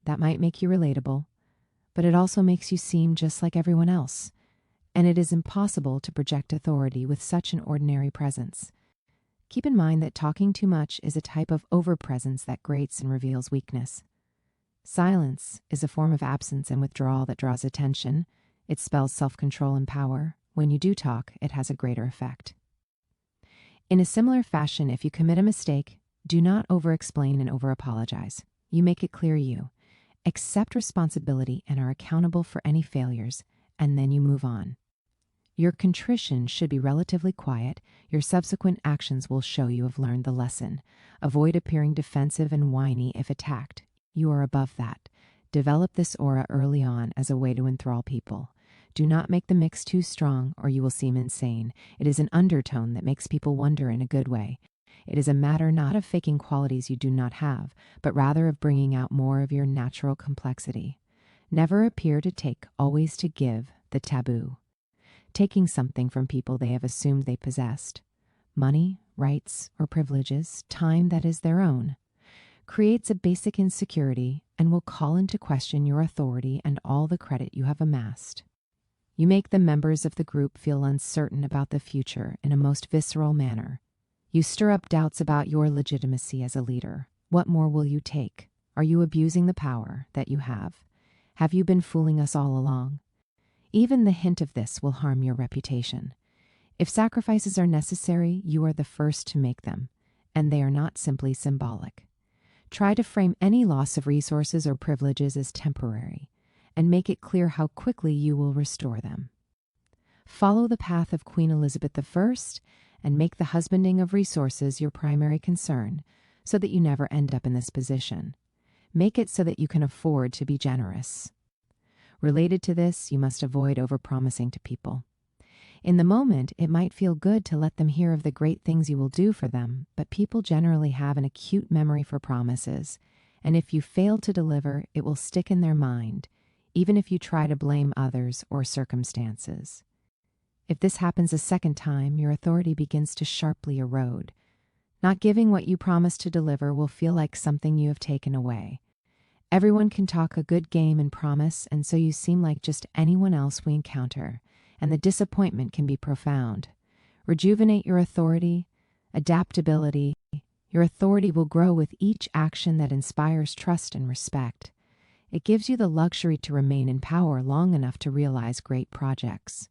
That might make you relatable, but it also makes you seem just like everyone else, and it is impossible to project authority with such an ordinary presence. Keep in mind that talking too much is a type of overpresence that grates and reveals weakness. Silence is a form of absence and withdrawal that draws attention. It spells self-control and power. When you do talk, it has a greater effect. In a similar fashion, if you commit a mistake, do not over-explain and over-apologize. You make it clear you accept responsibility and are accountable for any failures, and then you move on. Your contrition should be relatively quiet. Your subsequent actions will show you have learned the lesson. Avoid appearing defensive and whiny if attacked. You are above that. Develop this aura early on as a way to enthrall people. Do not make the mix too strong or you will seem insane. It is an undertone that makes people wonder in a good way. It is a matter not of faking qualities you do not have, but rather of bringing out more of your natural complexity. Never appear to take, always to give, the taboo. Taking something from people they have assumed they possessed. Money, rights, or privileges, time that is their own. Creates a basic insecurity and will call into question your authority and all the credit you have amassed. You make the members of the group feel uncertain about the future in a most visceral manner. You stir up doubts about your legitimacy as a leader. What more will you take? Are you abusing the power that you have? Have you been fooling us all along? Even the hint of this will harm your reputation. If sacrifices are necessary, you are the first to make them, and they are not simply symbolic. Try to frame any loss of resources or privileges as temporary, and make it clear how quickly you will restore them. Follow the path of Queen Elizabeth I and make the husbanding of resources your primary concern so that you never end up in this position. Make it so that you can afford to be generous. Related to this, you must avoid overpromising to people. In the moment, it might feel good to let them hear of the great things you will do for them, but people generally have an acute memory for promises, and if you fail to deliver, it will stick in their mind, even if you try to blame others or circumstances. If this happens a second time, your authority begins to sharply erode. Not giving what you promised to deliver will feel like something you have taken away. Everyone can talk a good game and promise, and so you seem like just anyone else we encounter, and the disappointment can be profound. Rejuvenate your authority, adaptability. Your authority will grow with each action that inspires trust and respect. It gives you the luxury to remain in power long enough to realize great projects.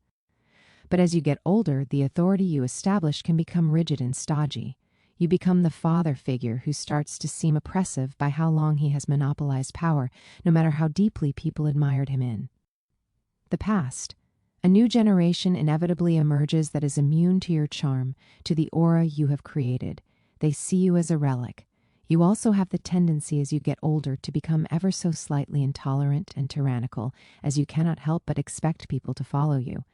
But as you get older, the authority you establish can become rigid and stodgy. You become the father figure who starts to seem oppressive by how long he has monopolized power, no matter how deeply people admired him in the past. A new generation inevitably emerges that is immune to your charm, to the aura you have created. They see you as a relic. You also have the tendency as you get older to become ever so slightly intolerant and tyrannical, as you cannot help but expect people to follow you.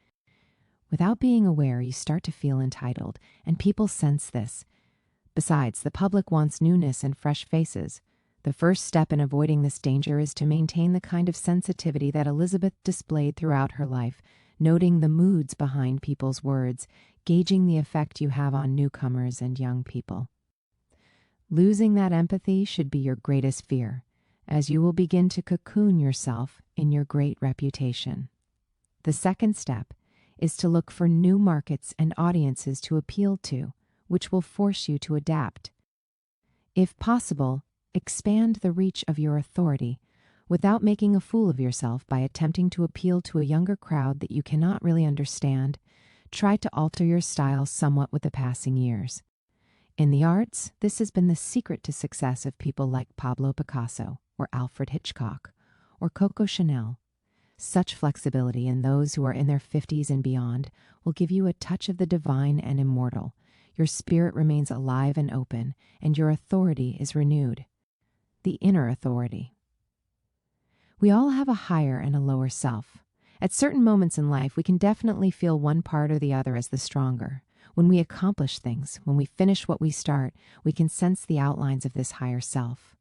Without being aware, you start to feel entitled, and people sense this. Besides, the public wants newness and fresh faces. The first step in avoiding this danger is to maintain the kind of sensitivity that Elizabeth displayed throughout her life, noting the moods behind people's words, gauging the effect you have on newcomers and young people. Losing that empathy should be your greatest fear, as you will begin to cocoon yourself in your great reputation. The second step is to look for new markets and audiences to appeal to, which will force you to adapt. If possible, expand the reach of your authority without making a fool of yourself by attempting to appeal to a younger crowd that you cannot really understand. Try to alter your style somewhat with the passing years. In the arts, this has been the secret to success of people like Pablo Picasso or Alfred Hitchcock or Coco Chanel. Such flexibility in those who are in their 50s and beyond will give you a touch of the divine and immortal. Your spirit remains alive and open, and your authority is renewed. The inner authority. We all have a higher and a lower self. At certain moments in life, we can definitely feel one part or the other as the stronger. When we accomplish things, when we finish what we start, we can sense the outlines of this higher self.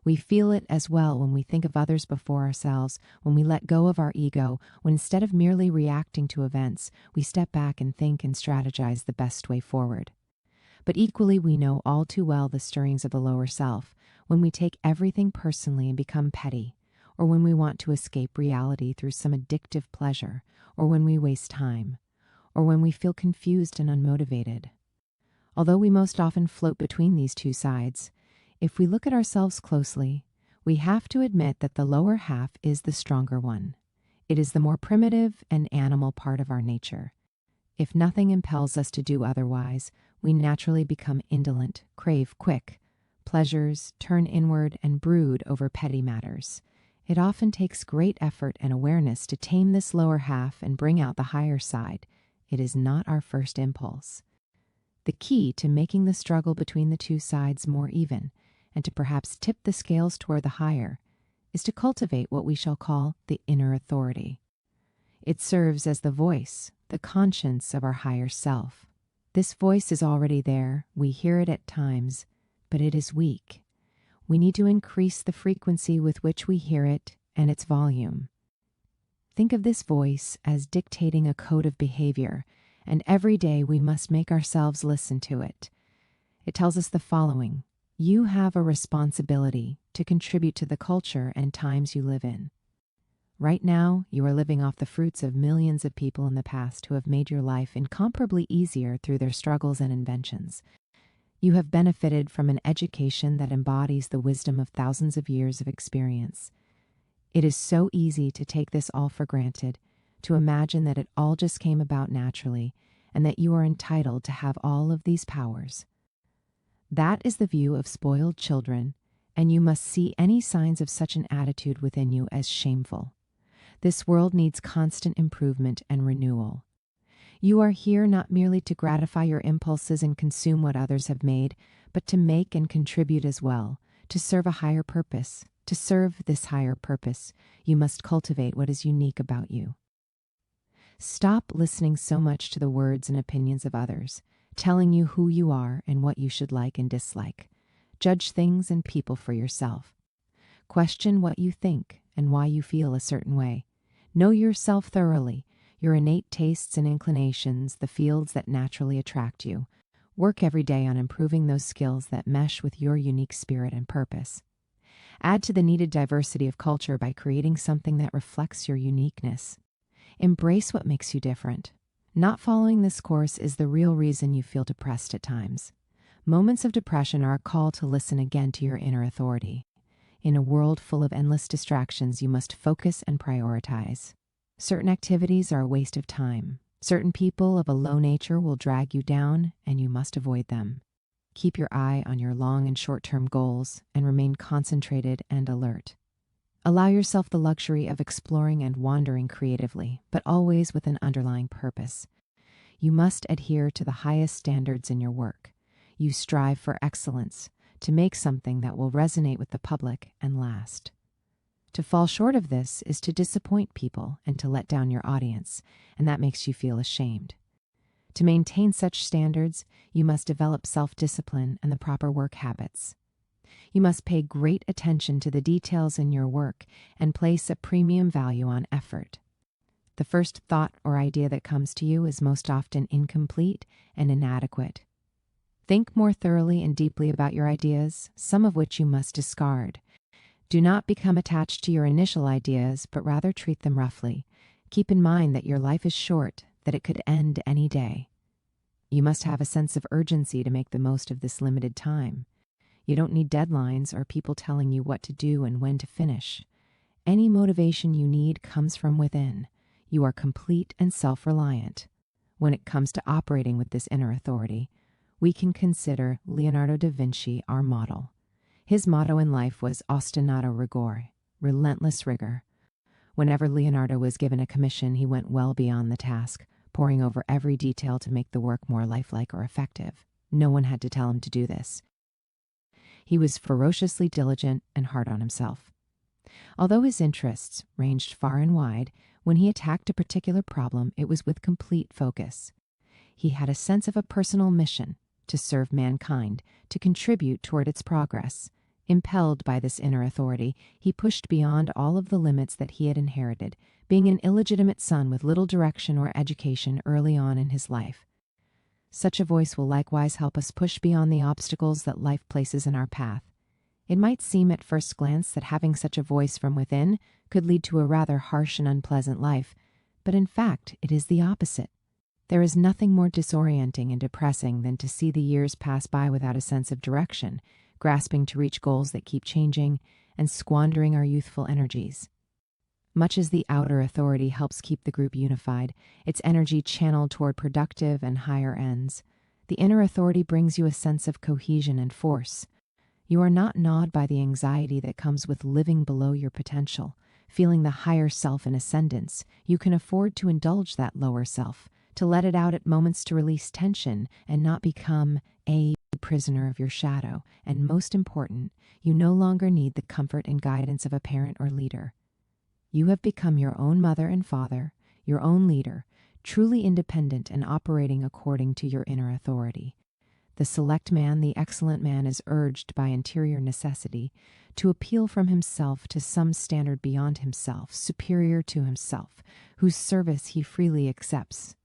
We feel it as well when we think of others before ourselves, when we let go of our ego, when instead of merely reacting to events, we step back and think and strategize the best way forward. But equally, we know all too well the stirrings of the lower self, when we take everything personally and become petty, or when we want to escape reality through some addictive pleasure, or when we waste time, or when we feel confused and unmotivated. Although we most often float between these two sides, if we look at ourselves closely, we have to admit that the lower half is the stronger one. It is the more primitive and animal part of our nature. If nothing impels us to do otherwise, we naturally become indolent, crave quick pleasures, turn inward, and brood over petty matters. It often takes great effort and awareness to tame this lower half and bring out the higher side. It is not our first impulse. The key to making the struggle between the two sides more even, and to perhaps tip the scales toward the higher, is to cultivate what we shall call the inner authority. It serves as the voice, the conscience of our higher self. This voice is already there. We hear it at times, but it is weak. We need to increase the frequency with which we hear it and its volume. Think of this voice as dictating a code of behavior, and every day we must make ourselves listen to it. It tells us the following: you have a responsibility to contribute to the culture and times you live in. Right now, you are living off the fruits of millions of people in the past who have made your life incomparably easier through their struggles and inventions. You have benefited from an education that embodies the wisdom of thousands of years of experience. It is so easy to take this all for granted, to imagine that it all just came about naturally, and that you are entitled to have all of these powers. That is the view of spoiled children, and you must see any signs of such an attitude within you as shameful. This world needs constant improvement and renewal. You are here not merely to gratify your impulses and consume what others have made, but to make and contribute as well, to serve a higher purpose. To serve this higher purpose, you must cultivate what is unique about you. Stop listening so much to the words and opinions of others, telling you who you are and what you should like and dislike. Judge things and people for yourself. Question what you think and why you feel a certain way. Know yourself thoroughly, your innate tastes and inclinations, the fields that naturally attract you. Work every day on improving those skills that mesh with your unique spirit and purpose. Add to the needed diversity of culture by creating something that reflects your uniqueness. Embrace what makes you different. Not following this course is the real reason you feel depressed at times. Moments of depression are a call to listen again to your inner authority. In a world full of endless distractions, you must focus and prioritize. Certain activities are a waste of time. Certain people of a low nature will drag you down, and you must avoid them. Keep your eye on your long and short-term goals and remain concentrated and alert. Allow yourself the luxury of exploring and wandering creatively, but always with an underlying purpose. You must adhere to the highest standards in your work. You strive for excellence, to make something that will resonate with the public and last. To fall short of this is to disappoint people and to let down your audience, and that makes you feel ashamed. To maintain such standards, you must develop self-discipline and the proper work habits. You must pay great attention to the details in your work and place a premium value on effort. The first thought or idea that comes to you is most often incomplete and inadequate. Think more thoroughly and deeply about your ideas, some of which you must discard. Do not become attached to your initial ideas, but rather treat them roughly. Keep in mind that your life is short, that it could end any day. You must have a sense of urgency to make the most of this limited time. You don't need deadlines or people telling you what to do and when to finish. Any motivation you need comes from within. You are complete and self-reliant. When it comes to operating with this inner authority, we can consider Leonardo da Vinci our model. His motto in life was ostinato rigor, relentless rigor. Whenever Leonardo was given a commission, he went well beyond the task, poring over every detail to make the work more lifelike or effective. No one had to tell him to do this. He was ferociously diligent and hard on himself. Although his interests ranged far and wide, when he attacked a particular problem, it was with complete focus. He had a sense of a personal mission to serve mankind, to contribute toward its progress. Impelled by this inner authority, he pushed beyond all of the limits that he had inherited, being an illegitimate son with little direction or education early on in his life. Such a voice will likewise help us push beyond the obstacles that life places in our path. It might seem at first glance that having such a voice from within could lead to a rather harsh and unpleasant life, but in fact, it is the opposite. There is nothing more disorienting and depressing than to see the years pass by without a sense of direction, grasping to reach goals that keep changing, and squandering our youthful energies. Much as the outer authority helps keep the group unified, its energy channeled toward productive and higher ends, the inner authority brings you a sense of cohesion and force. You are not gnawed by the anxiety that comes with living below your potential, feeling the higher self in ascendance. You can afford to indulge that lower self, to let it out at moments to release tension and not become a prisoner of your shadow. And most important, you no longer need the comfort and guidance of a parent or leader. You have become your own mother and father, your own leader, truly independent and operating according to your inner authority. The select man, the excellent man, is urged by interior necessity to appeal from himself to some standard beyond himself, superior to himself, whose service he freely accepts.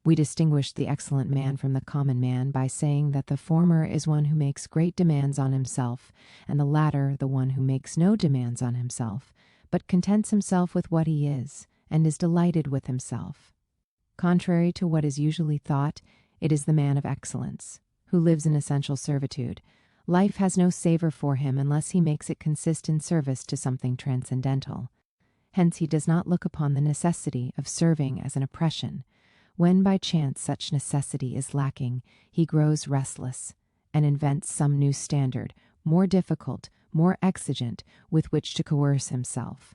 We distinguish the excellent man from the common man by saying that the former is one who makes great demands on himself, and the latter the one who makes no demands on himself, but contents himself with what he is, and is delighted with himself. Contrary to what is usually thought, it is the man of excellence, who lives in essential servitude. Life has no savor for him unless he makes it consist in service to something transcendental. Hence he does not look upon the necessity of serving as an oppression. When by chance such necessity is lacking, he grows restless and invents some new standard, more difficult, more exigent, with which to coerce himself.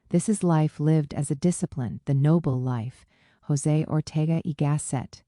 This is life lived as a discipline, the noble life, Jose Ortega y Gasset,